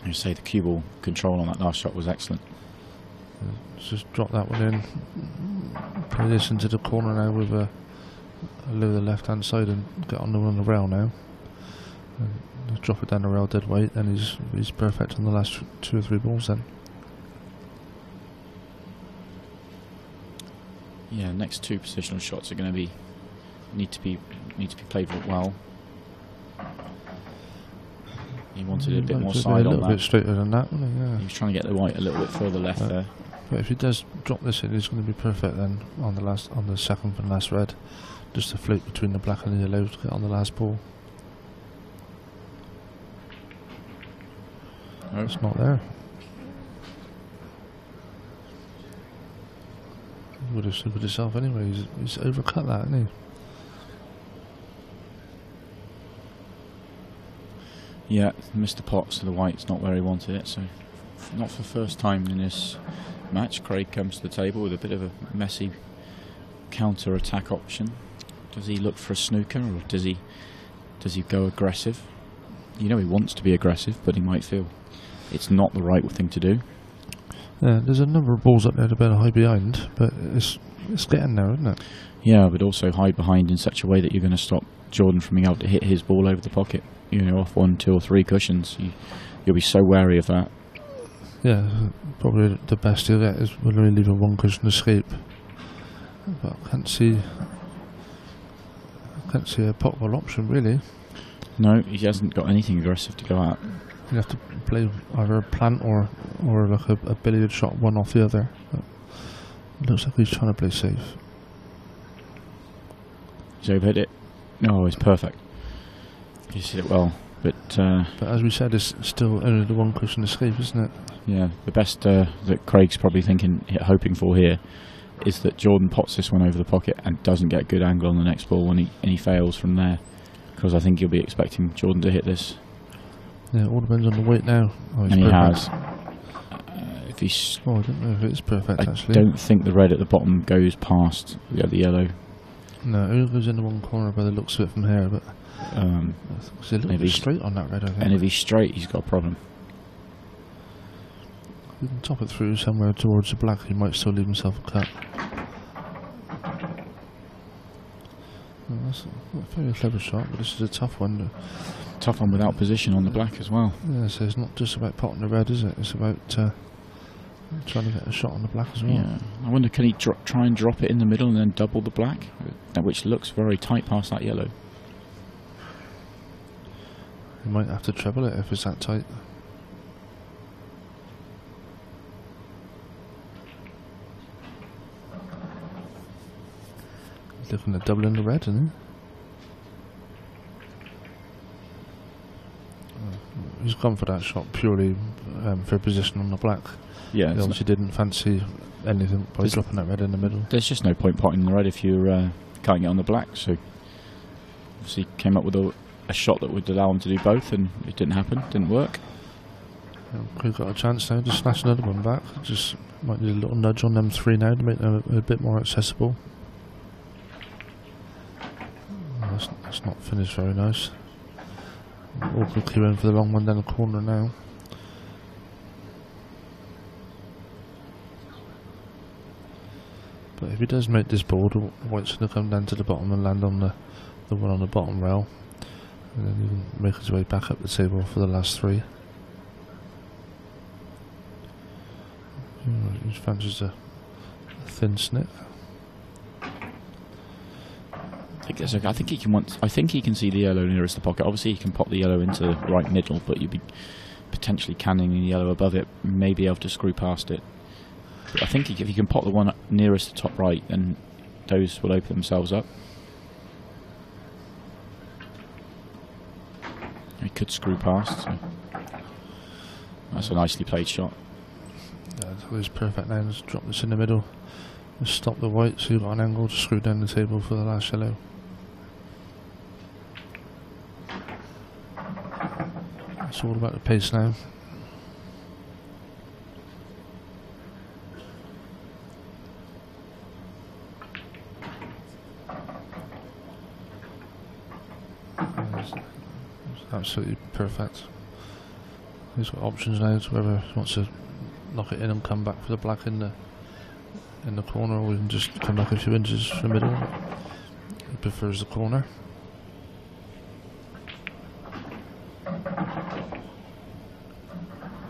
[SPEAKER 2] I say the cue ball control on that last shot was excellent.
[SPEAKER 3] Let's just drop that one in. Play this into the corner now with a low the left hand side and get on the rail now. And just drop it down the rail dead weight, and he's perfect on the last 2 or 3 balls then.
[SPEAKER 2] Yeah, next 2 positional shots are going to need to be played well. He wanted a bit more side
[SPEAKER 3] a
[SPEAKER 2] on
[SPEAKER 3] little
[SPEAKER 2] that.
[SPEAKER 3] bit straighter than that, wasn't he? Yeah.
[SPEAKER 2] He was trying to get the white a little bit further left there.
[SPEAKER 3] But if he does drop this in, he's going to be perfect then on the second from last red, just to float between the black and the yellow to get on the last ball.
[SPEAKER 2] Oh.
[SPEAKER 3] It's not there. He would have stood with himself anyway. He's overcut that, hasn't he?
[SPEAKER 2] Yeah, missed the pot, so the white's not where he wanted it. So, not for the first time in this match, Craig comes to the table with a bit of a messy counter-attack option. Does he look for a snooker, or does he go aggressive? You know he wants to be aggressive, but he might feel it's not the right thing to do.
[SPEAKER 3] Yeah, there's a number of balls up there to better high behind, but it's getting there, isn't it?
[SPEAKER 2] Yeah, but also hide behind in such a way that you're going to stop Jordan from being able to hit his ball over the pocket. You know, off 1, 2 or 3 cushions. You'll be so wary of that.
[SPEAKER 3] Yeah, probably the best he'll get is when we leave a 1 cushion escape. But I can't see a potable option really.
[SPEAKER 2] No, he hasn't got anything aggressive to go at.
[SPEAKER 3] You have to play either a plant or like a billiard shot, one off the other. But it looks like he's trying to play safe.
[SPEAKER 2] He's overhit it. No, it's perfect. He's hit it well, but
[SPEAKER 3] as we said, it's still only the 1 cushion escape, isn't it?
[SPEAKER 2] yeah, the best that Craig's probably hoping for here is that Jordan pots this one over the pocket and doesn't get a good angle on the next ball, and he fails from there, because I think you'll be expecting Jordan to hit this.
[SPEAKER 3] Yeah, it all depends on the weight now. Oh,
[SPEAKER 2] And he
[SPEAKER 3] perfect.
[SPEAKER 2] has. If he's,
[SPEAKER 3] Oh, I don't know if it's perfect
[SPEAKER 2] I
[SPEAKER 3] actually.
[SPEAKER 2] don't think the red at the bottom goes past the yellow.
[SPEAKER 3] No, it only goes in the 1 corner by the looks of it from here, but it's a little bit straight on that red, I think.
[SPEAKER 2] And if he's straight, he's got a problem.
[SPEAKER 3] We can top it through somewhere towards the black, he might still leave himself a cut. Well, that's a very clever shot, but this is a tough one.
[SPEAKER 2] Tough one without position on the black as well.
[SPEAKER 3] Yeah, so it's not just about potting the red, is it? It's about Trying to get a shot on the black as well.
[SPEAKER 2] Yeah, I wonder, can he try and drop it in the middle and then double the black, which looks very tight past that yellow.
[SPEAKER 3] He might have to treble it if it's that tight. He's looking at doubling the red, isn't he? He's gone for that shot purely for a position on the black.
[SPEAKER 2] Yeah,
[SPEAKER 3] He obviously didn't fancy anything by dropping that red in the middle.
[SPEAKER 2] there's just no point potting the red if you can't get on the black, so obviously came up with a shot that would allow him to do both, and it didn't happen, didn't work.
[SPEAKER 3] We've got a chance now to slash another one back. Just might need a little nudge on them three now to make them a bit more accessible. That's not finished very nice. Awkward clear in for the long one down the corner now. But if he does make this board, White's going to come down to the bottom and land on the one on the bottom rail. And then he can make his way back up the table for the last three. He fancies a thin snip.
[SPEAKER 2] I think he can. I think he can see the yellow nearest the pocket. Obviously, he can pop the yellow into the right middle, but you'd be potentially canning the yellow above it, may be able to screw past it. But I think if you can pop the one nearest the top right, then those will open themselves up. He could screw past. So that's a nicely played shot.
[SPEAKER 3] Yeah, that was perfect now. Just drop this in the middle. Just stop the white so you've got an angle to screw down the table for the last yellow. It's all about the pace now. It's absolutely perfect. He's got options now to whether he wants to knock it in and come back for the black in the corner, or we can just come back a few inches from the middle. He prefers the corner.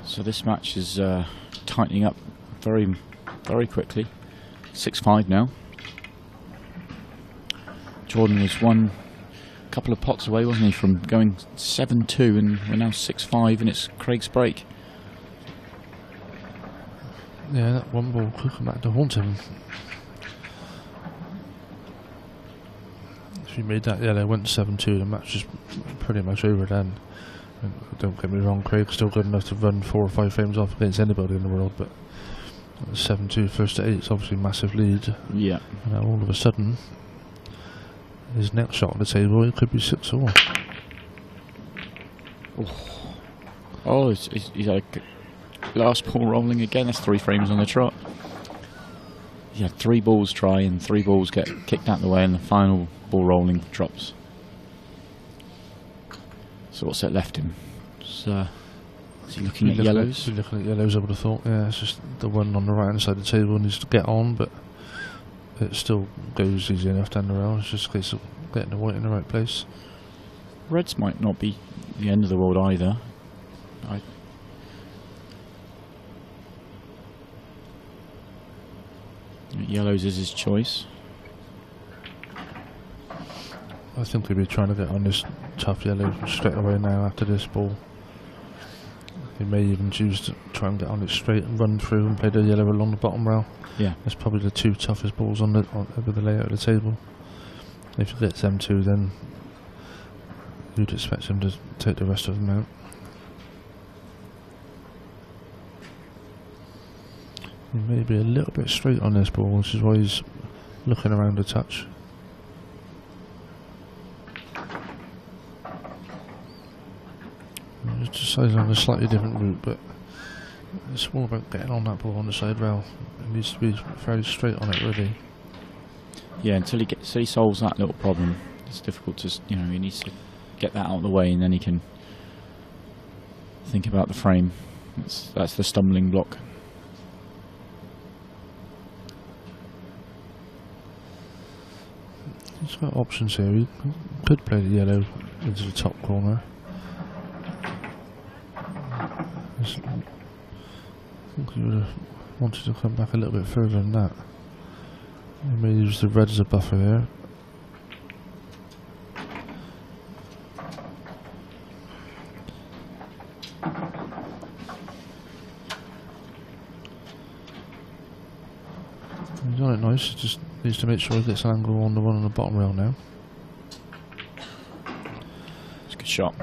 [SPEAKER 2] So this match is tightening up very, very quickly. 6-5 now. Jordan was one couple of pots away, wasn't he, from going 7-2, and we're now 6-5, and it's Craig's break.
[SPEAKER 3] Yeah, that one ball could come back to haunt him. If he made that yellow, went 7-2, the match is pretty much over then. And don't get me wrong, Craig's still good enough to run 4 or 5 frames off against anybody in the world, but 7-2 first to 8 is obviously a massive lead.
[SPEAKER 2] Yeah.
[SPEAKER 3] And now all of a sudden, his next shot on the table, it could be 6-all.
[SPEAKER 2] Oh, he's like last ball rolling again. That's 3 frames on the trot. He had 3 balls try and 3 balls get kicked out of the way, and the final ball rolling drops. So what's that left him? Is he looking at yellows?
[SPEAKER 3] He's looking at yellows, I would have thought. Yeah, it's just the one on the right hand side of the table needs to get on, but it still goes easy enough down the rail. It's just a case of getting the white in the right place.
[SPEAKER 2] Reds might not be the end of the world either. Yellows is his choice.
[SPEAKER 3] I think he'll be trying to get on this tough yellow straight away now after this ball. He may even choose to try and get on it straight and run through and play the yellow along the bottom rail.
[SPEAKER 2] Yeah,
[SPEAKER 3] that's probably the 2 toughest balls on with the layout of the table. If he gets them 2, then you'd expect him to take the rest of them out. He may be a little bit straight on this ball, which is why he's looking around a touch. He's decided on a slightly different route, but it's all about getting on that ball on the side rail. It needs to be fairly straight on it, really.
[SPEAKER 2] Yeah, until he solves that little problem, it's difficult to, he needs to get that out of the way, and then he can think about the frame. That's the stumbling block.
[SPEAKER 3] He's got options here. He could play the yellow into the top corner. I think he would have wanted to come back a little bit further than that. I may use the red as a buffer here. He's on it nice, he just needs to make sure he gets an angle on the one on the bottom rail now.
[SPEAKER 2] It's a good shot.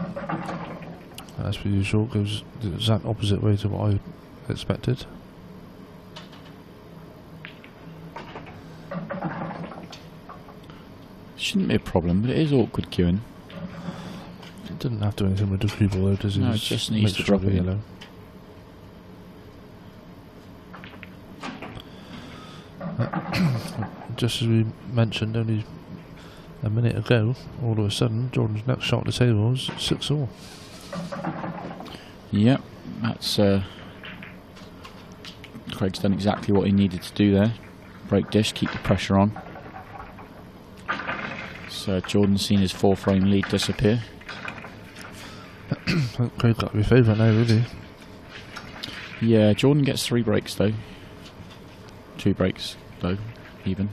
[SPEAKER 3] As per usual, goes the exact opposite way to what I expected.
[SPEAKER 2] Shouldn't be a problem, but it is awkward queuing.
[SPEAKER 3] It didn't have to do anything with the cue ball though, does it?
[SPEAKER 2] No, it just needs to drop it in.
[SPEAKER 3] Yellow. Just as we mentioned only a minute ago, all of a sudden Jordan's next shot at the table is 6-all.
[SPEAKER 2] Yep, that's Craig's done exactly what he needed to do there. Break dish, keep the pressure on. So Jordan's seen his 4-frame lead disappear.
[SPEAKER 3] I think Craig's got to be favourite now, really.
[SPEAKER 2] Yeah, Jordan gets 3 breaks though. 2 breaks though, even.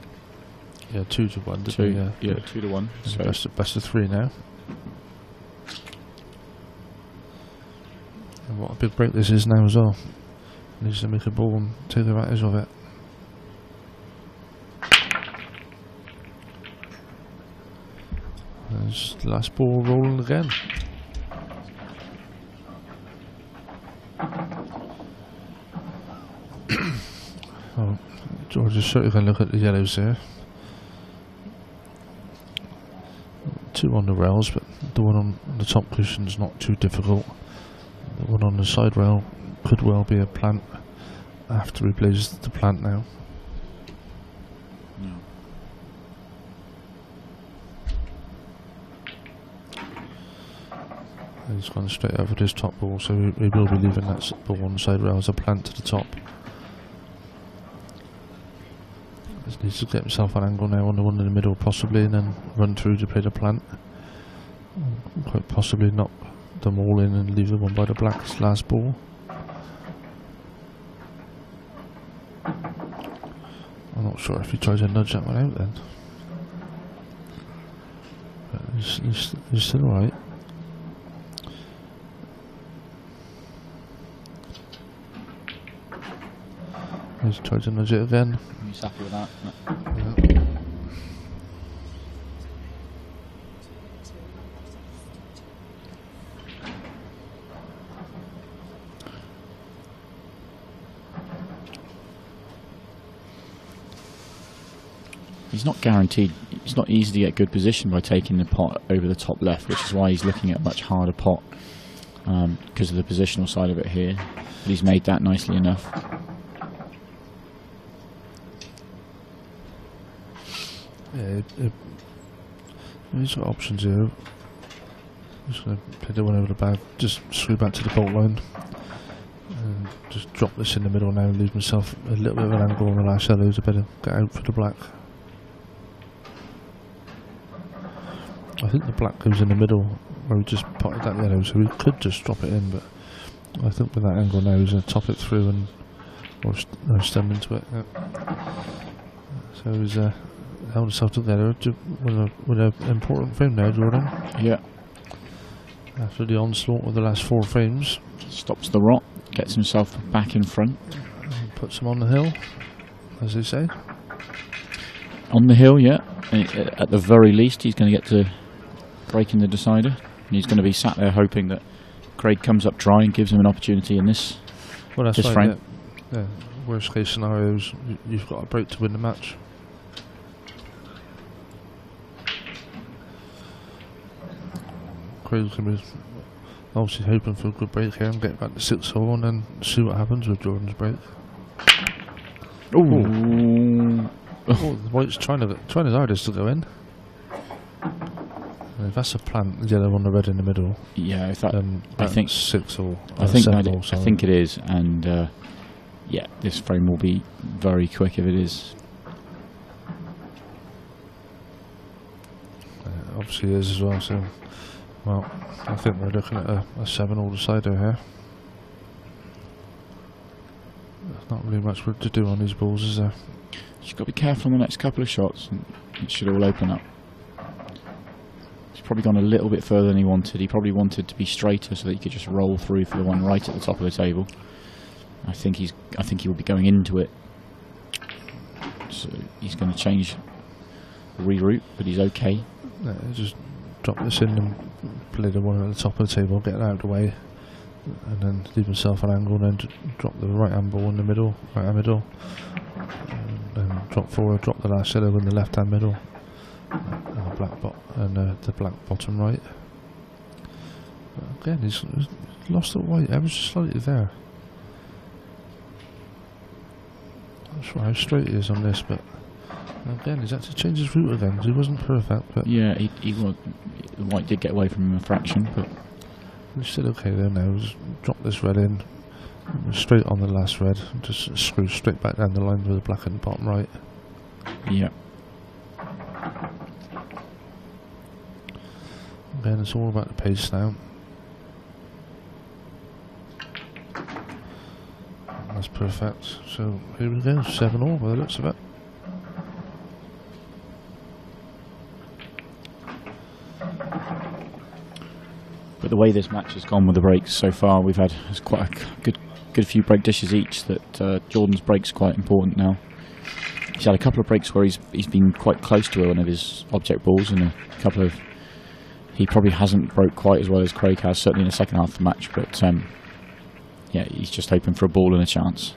[SPEAKER 3] Yeah, 2-1.
[SPEAKER 2] 2,
[SPEAKER 3] yeah,
[SPEAKER 2] 2-1. So
[SPEAKER 3] best of 3 now. And what a big break this is now as well. Needs to make a ball and take advantage of it. There's the last ball rolling again. Oh, George is certainly going to look at the yellows there. 2 on the rails, but the one on the top cushion is not too difficult. The one on the side rail could well be a plant after he plays the plant now.
[SPEAKER 2] no.
[SPEAKER 3] He's gone straight out for his top ball, so he will be leaving that ball on the side rail as a plant to the top. Just needs to get himself an angle now on the one in the middle possibly, and then run through to play the plant. Quite possibly knock them all in and leave the one by the black's last ball. I'm not sure if he tries to nudge that one out then. But he's still alright. He's tried to nudge it again.
[SPEAKER 2] He's happy with that.
[SPEAKER 3] Yeah.
[SPEAKER 2] He's not guaranteed. It's not easy to get good position by taking the pot over the top left, which is why he's looking at a much harder pot because of the positional side of it here. But he's made that nicely enough.
[SPEAKER 3] Yeah, he's got options here. Just going to play the one over the bag, just screw back to the bolt line, and just drop this in the middle now and leave himself a little bit of an angle on the last yellow to better get out for the black. I think the black goes in the middle where we just potted that yellow, so we could just drop it in, but I think with that angle now he's going to top it through and or stem into it. Yeah. So he's held himself together with an important frame now, Jordan.
[SPEAKER 2] Yeah.
[SPEAKER 3] After the onslaught of the last 4 frames.
[SPEAKER 2] Stops the rot, gets himself back in front.
[SPEAKER 3] And puts him on the hill, as they say.
[SPEAKER 2] On the hill, yeah. And at the very least, he's going to get to break in the decider. And he's going to be sat there hoping that Craig comes up dry and gives him an opportunity in this,
[SPEAKER 3] Well, that's
[SPEAKER 2] this
[SPEAKER 3] right,
[SPEAKER 2] frame.
[SPEAKER 3] Yeah. Worst case scenarios, you've got a break to win the match. Craig's going to be obviously hoping for a good break here and get back to 6-all and then see what happens with Jordan's break.
[SPEAKER 2] Ooh.
[SPEAKER 3] Oh, the white's trying his hardest to go in. And if that's a plant, the yellow on the red in the middle.
[SPEAKER 2] Yeah, if that,
[SPEAKER 3] then
[SPEAKER 2] I think
[SPEAKER 3] 6-all.
[SPEAKER 2] I think it is, and yeah, this frame will be very quick if it is.
[SPEAKER 3] Obviously it is as well, so well, I think we're looking at a 7-all decider here. There's not really much work to do on these balls, is there?
[SPEAKER 2] You've got to be careful on the next couple of shots, and it should all open up. He's probably gone a little bit further than he wanted. He probably wanted to be straighter so that he could just roll through for the one right at the top of the table. I think he will be going into it. So he's going to change, reroute, but he's okay.
[SPEAKER 3] Yeah, just drop this in and play the one at the top of the table, get it out of the way, and then leave himself an angle, and then drop the right hand ball in the middle, right hand middle, and then drop forward, drop the last yellow in the left hand middle, and the black bottom right. Again, he's lost the white ever so slightly there. Not sure how straight he is on this, but again, he's had to change his route again because he wasn't perfect. But
[SPEAKER 2] yeah, he was. The white did get away from him a fraction, but
[SPEAKER 3] he's still okay there now. Just drop this red in, straight on the last red, just screw straight back down the line with the black in the bottom right.
[SPEAKER 2] Yeah.
[SPEAKER 3] Again, it's all about the pace now. That's perfect. So here we go, 7-all by the looks of it.
[SPEAKER 2] But the way this match has gone with the breaks so far, we've had quite a good few break dishes each. That Jordan's break's quite important now. He's had a couple of breaks where he's been quite close to one of his object balls, and a couple of he probably hasn't broke quite as well as Craig has, certainly in the second half of the match. But yeah, he's just hoping for a ball and a chance.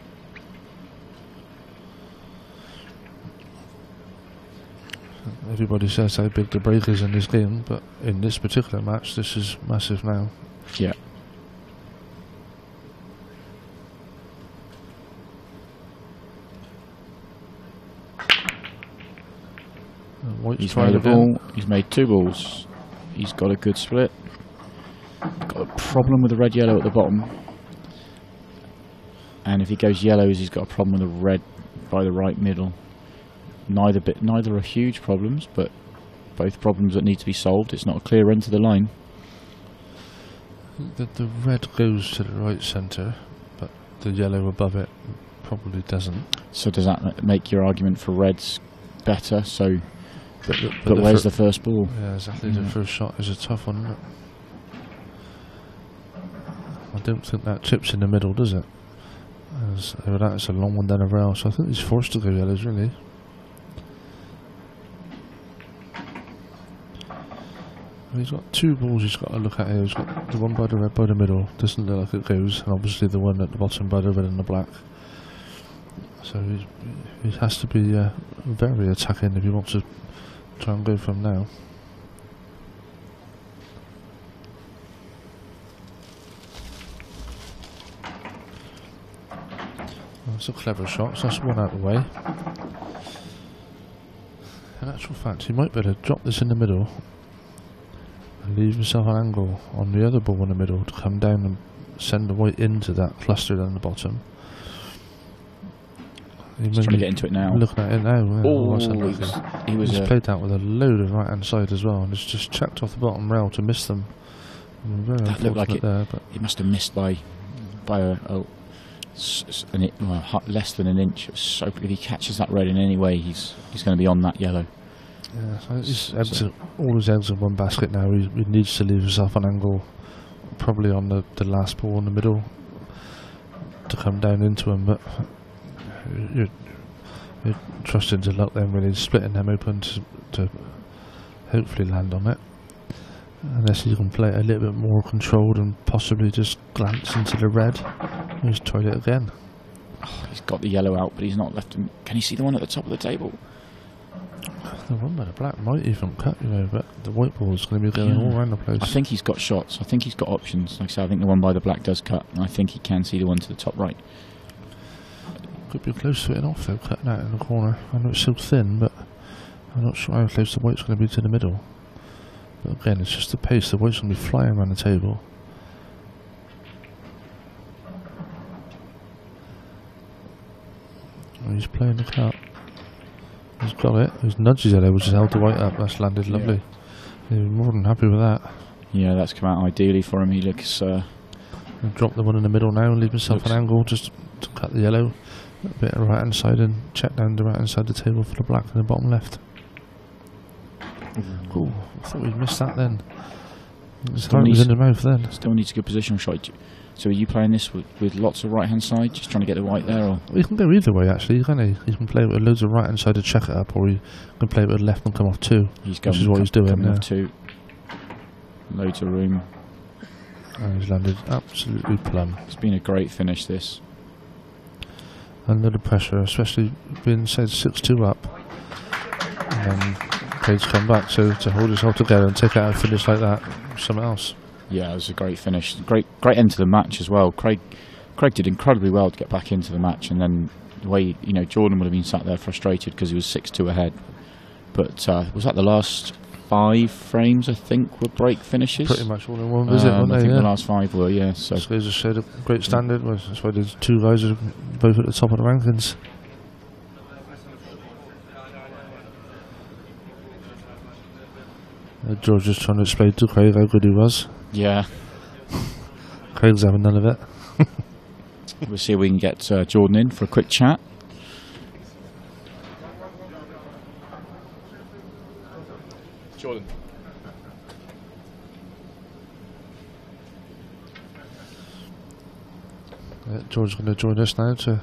[SPEAKER 3] Everybody says how big the break is in this game, but in this particular match, this is massive now.
[SPEAKER 2] Yeah. He's made a ball. He's made 2 balls. He's got a good split. Got a problem with the red-yellow at the bottom. And if he goes yellows, he's got a problem with the red by the right middle. Neither are huge problems, but both problems that need to be solved. It's not a clear end to the line.
[SPEAKER 3] The red goes to the right centre, but the yellow above it probably doesn't.
[SPEAKER 2] So does that make your argument for reds better? So, but where's the first ball?
[SPEAKER 3] Yeah, exactly. The first shot is a tough one, isn't it? I don't think that chips in the middle, does it? That's a long one down the rail, so I think he's forced to go yellows, really. He's got 2 balls he's got to look at here. He's got the one by the red by the middle, doesn't look like it goes, and obviously the one at the bottom by the red and the black. So he has to be very attacking if he wants to try and go from now. That's a clever shot, so that's one out of the way. In actual fact, he might better drop this in the middle and leave himself an angle on the other ball in the middle to come down and send the white into that cluster down the bottom.
[SPEAKER 2] He's trying to get into it now.
[SPEAKER 3] Looking at it now.
[SPEAKER 2] Oh,
[SPEAKER 3] he's played that with a load of right hand side as well, and it's just checked off the bottom rail to miss them.
[SPEAKER 2] That looked like it. There, but he must have missed by less than an inch. So if he catches that red in any way, he's going to be on that yellow.
[SPEAKER 3] Yeah, so all his eggs in one basket now. He needs to leave himself an angle, probably on the last ball in the middle, to come down into him. But you're trusting to luck then, really, splitting them open to hopefully land on it. Unless he can play it a little bit more controlled and possibly just glance into the red. He's tried it again.
[SPEAKER 2] Oh, he's got the yellow out, but he's not left him. Can you see the one at the top of the table?
[SPEAKER 3] The one by the black might even cut, but the white ball is going to be going all around the place.
[SPEAKER 2] I think he's got shots. I think he's got options. Like I said, I think the one by the black does cut, and I think he can see the one to the top right.
[SPEAKER 3] Could be close to it off though, cutting out in the corner. I know it's so thin, but I'm not sure how close the white's going to be to the middle. But again, it's just the pace. The white's going to be flying around the table. And he's playing the cut. He's got it. He's nudged his yellow, which has held the white up. That's landed lovely. He's more than happy with that.
[SPEAKER 2] Yeah, that's come out ideally for him. He looks
[SPEAKER 3] Drop the one in the middle now and leave himself an angle just to cut the yellow. A bit of right hand side and check down the right hand side of the table for the black in the bottom left. Ooh, I thought we'd missed that then. His heart was in the mouth then.
[SPEAKER 2] Still needs a good positional shot. So are you playing this with lots of right hand side, just trying to get the white there? Or?
[SPEAKER 3] Well, you can go either way actually, can't he? You can play with loads of right hand side to check it up, or you can play with left and come off 2, which is what he's doing
[SPEAKER 2] coming
[SPEAKER 3] now.
[SPEAKER 2] Off 2. Loads of room.
[SPEAKER 3] And he's landed absolutely plumb.
[SPEAKER 2] It's been a great finish, this.
[SPEAKER 3] Under the pressure, especially being said 6-2 up. And then Craig's come back, so to hold yourself together and take out a finish like that, something else.
[SPEAKER 2] Yeah, it was a great finish. Great end to the match as well. Craig did incredibly well to get back into the match, and then the way, you know, Jordan would have been sat there frustrated because he was 6-2 ahead. But was that the last 5 frames, I think, were break finishes?
[SPEAKER 3] Pretty much all in one visit, weren't they?
[SPEAKER 2] I think the last 5 were, yeah. So
[SPEAKER 3] this guy just showed a great standard. That's why there's 2 guys that are both at the top of the rankings. George just trying to explain to Craig how good he was.
[SPEAKER 2] Yeah.
[SPEAKER 3] Craig's having none of it.
[SPEAKER 2] We'll see if we can get Jordan in for a quick chat. Jordan.
[SPEAKER 3] George's going to join us now to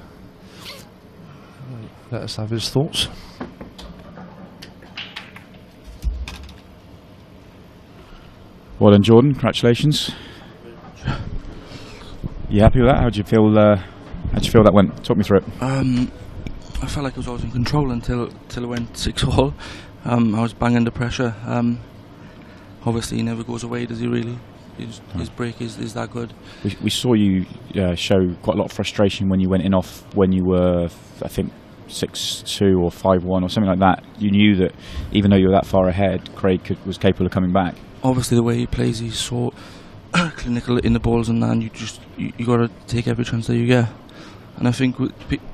[SPEAKER 3] let us have his thoughts.
[SPEAKER 2] Well done, Jordan. Congratulations. You happy with that? How do you feel? How'd you feel that went? Talk me through it.
[SPEAKER 4] I felt like I was always in control until it went 6-all. I was banging under pressure. Obviously, he never goes away, does he? Really, his break is that good.
[SPEAKER 2] We saw you show quite a lot of frustration when you went in off when you were, I think, 6-2 or 5-1 or something like that. You knew that even though you were that far ahead, Craig was capable of coming back.
[SPEAKER 4] Obviously, the way he plays, he's so clinical in the balls, and then you got to take every chance that you get. And I think a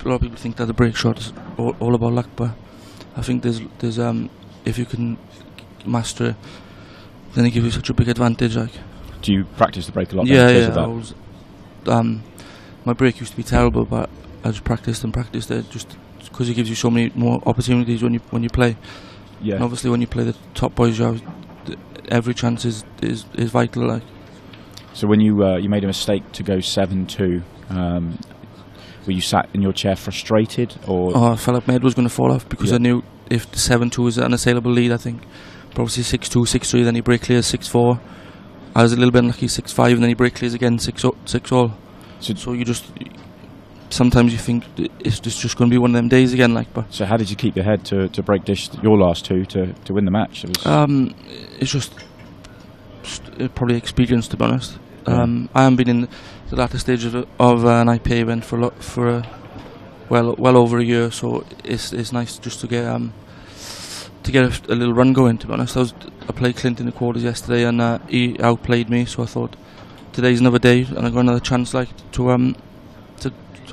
[SPEAKER 4] lot of people think that the break shot is all about luck, but I think there's if you can master it, then it gives you such a big advantage. Like,
[SPEAKER 2] do you practice the break a lot?
[SPEAKER 4] Yeah. My break used to be terrible, but I just practiced it just because it gives you so many more opportunities when you play.
[SPEAKER 2] Yeah.
[SPEAKER 4] And obviously, when you play the top boys, every chance is vital. Like.
[SPEAKER 2] So when you made a mistake to go 7-2, were you sat in your chair frustrated, or?
[SPEAKER 4] Oh, I felt like my head was going to fall off because I knew if the 7-2 was an unassailable lead, I think probably 6-2, 6-3, then he break clears 6-4. I was a little bit unlucky 6-5, and then he break clears again 6-all. So you just sometimes you think it's just going to be one of them days again, like. But
[SPEAKER 2] so how did you keep your head to break dish your last 2 to win the match?
[SPEAKER 4] It's just probably experience, to be honest. I haven't been in the latter stage of an IPA event for well over a year, so it's nice just to get a little run going. To be honest, I played Clint in the quarters yesterday, and he outplayed me, so I thought today's another day, and I got another chance, like, to have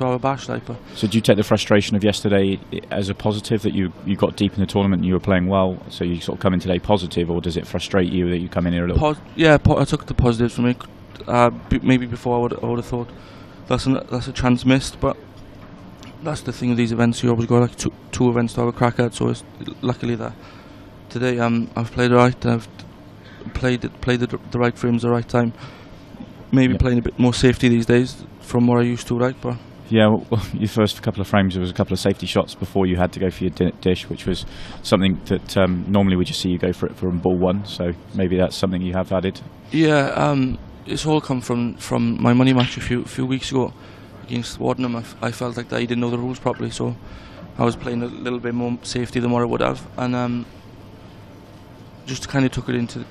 [SPEAKER 4] a bash, like.
[SPEAKER 2] So do you take the frustration of yesterday as a positive, that you got deep in the tournament and you were playing well, so you sort of come in today positive, or does it frustrate you that you come in here a little?
[SPEAKER 4] I took the positives from it. Maybe before I would have thought that's a chance missed, but that's the thing with these events. You always got like two events to have a crack at. So it's luckily that today I've played right, and I've played the right frames at the right time. Maybe playing a bit more safety these days from what I used to, right? But
[SPEAKER 2] yeah, well, your first couple of frames, there was a couple of safety shots before you had to go for your dish, which was something that normally we just see you go for it from ball 1. So maybe that's something you have added.
[SPEAKER 4] Yeah, it's all come from my money match a few weeks ago against Wardenham. I felt like that he didn't know the rules properly, so I was playing a little bit more safety than what I would have, and just kind of took it into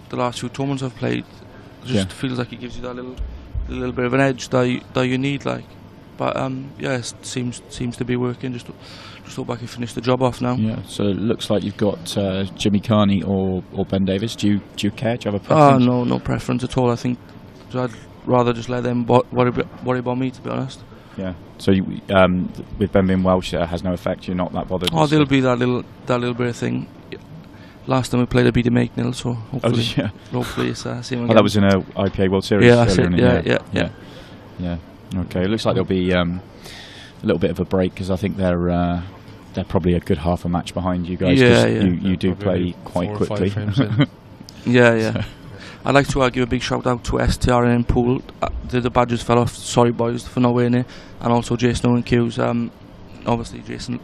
[SPEAKER 4] the last few tournaments I've played. Just feels like it gives you that little bit of an edge that you need, like. But it seems to be working. Just hope I can finish the job off now. Yeah.
[SPEAKER 2] So it looks like you've got Jimmy Carney or Ben Davis. Do you care? Do you have a preference?
[SPEAKER 4] No preference at all. I think I'd rather just let them worry about me, to be honest.
[SPEAKER 2] Yeah. So with Ben being Welsh, that has no effect. You're not that bothered.
[SPEAKER 4] Oh, there'll be that little bit of thing. last time we played, I beat him 8-0, so hopefully,
[SPEAKER 2] yeah.
[SPEAKER 4] hopefully it's same again.
[SPEAKER 2] Oh, that was in a IPA World Series.
[SPEAKER 4] Yeah, that's
[SPEAKER 2] earlier
[SPEAKER 4] it.
[SPEAKER 2] in the
[SPEAKER 4] Yeah,
[SPEAKER 2] year. Yeah. Okay, it looks like there'll be a little bit of a break because I think they're probably a good half a match behind you guys.
[SPEAKER 4] Yeah,
[SPEAKER 2] You do play quite
[SPEAKER 3] 4 or 5
[SPEAKER 2] quickly.
[SPEAKER 3] frames in.
[SPEAKER 4] Yeah. I'd like to give a big shout out to STR and Pool. The badges fell off. Sorry, boys, for not winning. And also Jason Owen Q's. Obviously,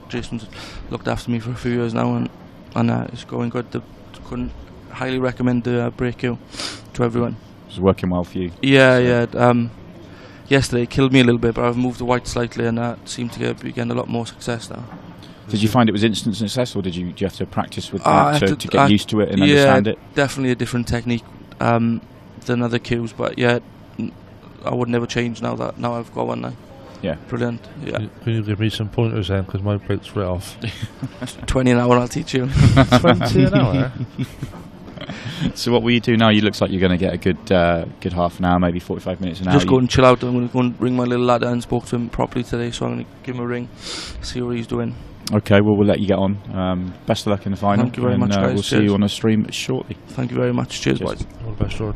[SPEAKER 4] Jason's looked after me for a few years now, and it's going good. Couldn't highly recommend the break queue to everyone.
[SPEAKER 2] It's working well for you.
[SPEAKER 4] Yeah. Yesterday it killed me a little bit, but I've moved the white slightly, and seemed to be getting a lot more success now.
[SPEAKER 2] Did you find it was instant success, or do you have to practice with that to get used to it and understand it?
[SPEAKER 4] Definitely a different technique than other cues, but yeah, I would never change now I've got one now.
[SPEAKER 2] Yeah,
[SPEAKER 4] brilliant. Yeah,
[SPEAKER 3] Can you give me some pointers then, because my break's right off.
[SPEAKER 4] 20 an hour, I'll teach you.
[SPEAKER 3] 20 an hour?
[SPEAKER 2] So what will you do now? You looks like you're going to get a good half an hour, maybe 45 minutes an hour.
[SPEAKER 4] Just go and chill out. I'm going to go and ring my little lad. I haven't spoke to him properly today, so I'm going to give him a ring, see what he's doing.
[SPEAKER 2] Okay, well, we'll let you get on. Best of luck in the final.
[SPEAKER 4] Thank you very much, guys.
[SPEAKER 2] We'll see you on the stream shortly.
[SPEAKER 4] Thank you very much. Cheers, boys.
[SPEAKER 3] All the best, George.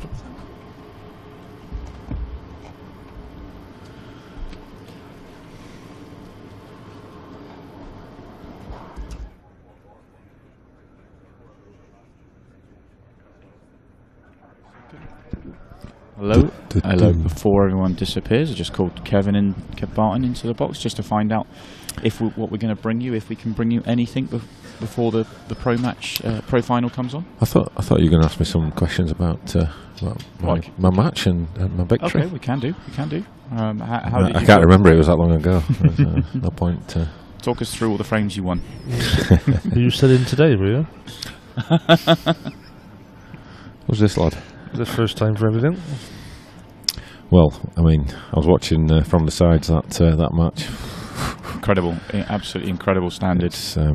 [SPEAKER 2] Hello. Hello. Before everyone disappears, I just called Kevin and Kev Barton into the box just to find out what we're going to bring you, if we can bring you anything before the pro match, pro final comes on.
[SPEAKER 1] I thought you were going to ask me some questions about my match and my victory.
[SPEAKER 2] Okay, we can do. How did
[SPEAKER 1] I can't remember. It was that long ago. There's no point.
[SPEAKER 2] Talk us through all the frames you won.
[SPEAKER 3] Are you still in today, were you?
[SPEAKER 1] Who's this lad?
[SPEAKER 3] The first time for everything.
[SPEAKER 1] Well, I mean, I was watching from the sides that match.
[SPEAKER 2] Incredible, absolutely incredible standards. There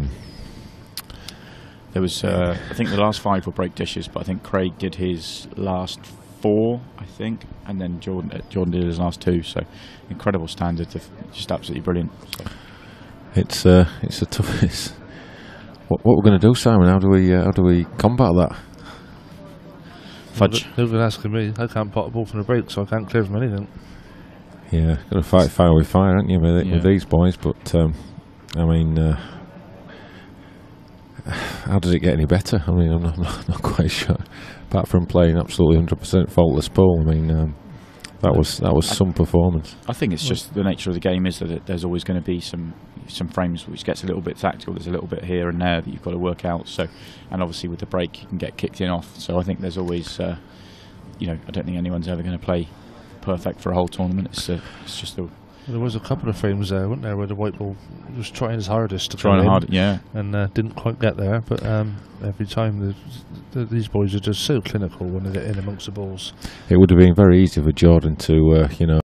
[SPEAKER 2] was, I think the last 5 were break dishes, but I think Craig did his last 4, I think, and then Jordan did his last 2. So incredible standards, just absolutely brilliant. So.
[SPEAKER 1] It's a tough. What we're going to do, Simon? How do we combat that?
[SPEAKER 2] Fudge.
[SPEAKER 3] Who's been asking me? I can't pot a ball from the break, so I can't clear from anything.
[SPEAKER 1] Yeah, got to fight fire with fire, aren't you, with these boys? But I mean, how does it get any better? I mean, I'm not quite sure. Apart from playing absolutely 100% faultless pool, I mean, that was some performance.
[SPEAKER 2] I think it's just the nature of the game is that there's always going to be some frames which gets a little bit tactical. There's a little bit here and there that you've got to work out. So, and obviously with the break you can get kicked in off. So I think there's always, I don't think anyone's ever going to play perfect for a whole tournament. It's just the.
[SPEAKER 3] There was a couple of frames there, weren't there, where the white ball was trying his hardest to and didn't quite get there. But every time these boys are just so clinical when they get in amongst the balls.
[SPEAKER 1] It would have been very easy for Jordan to,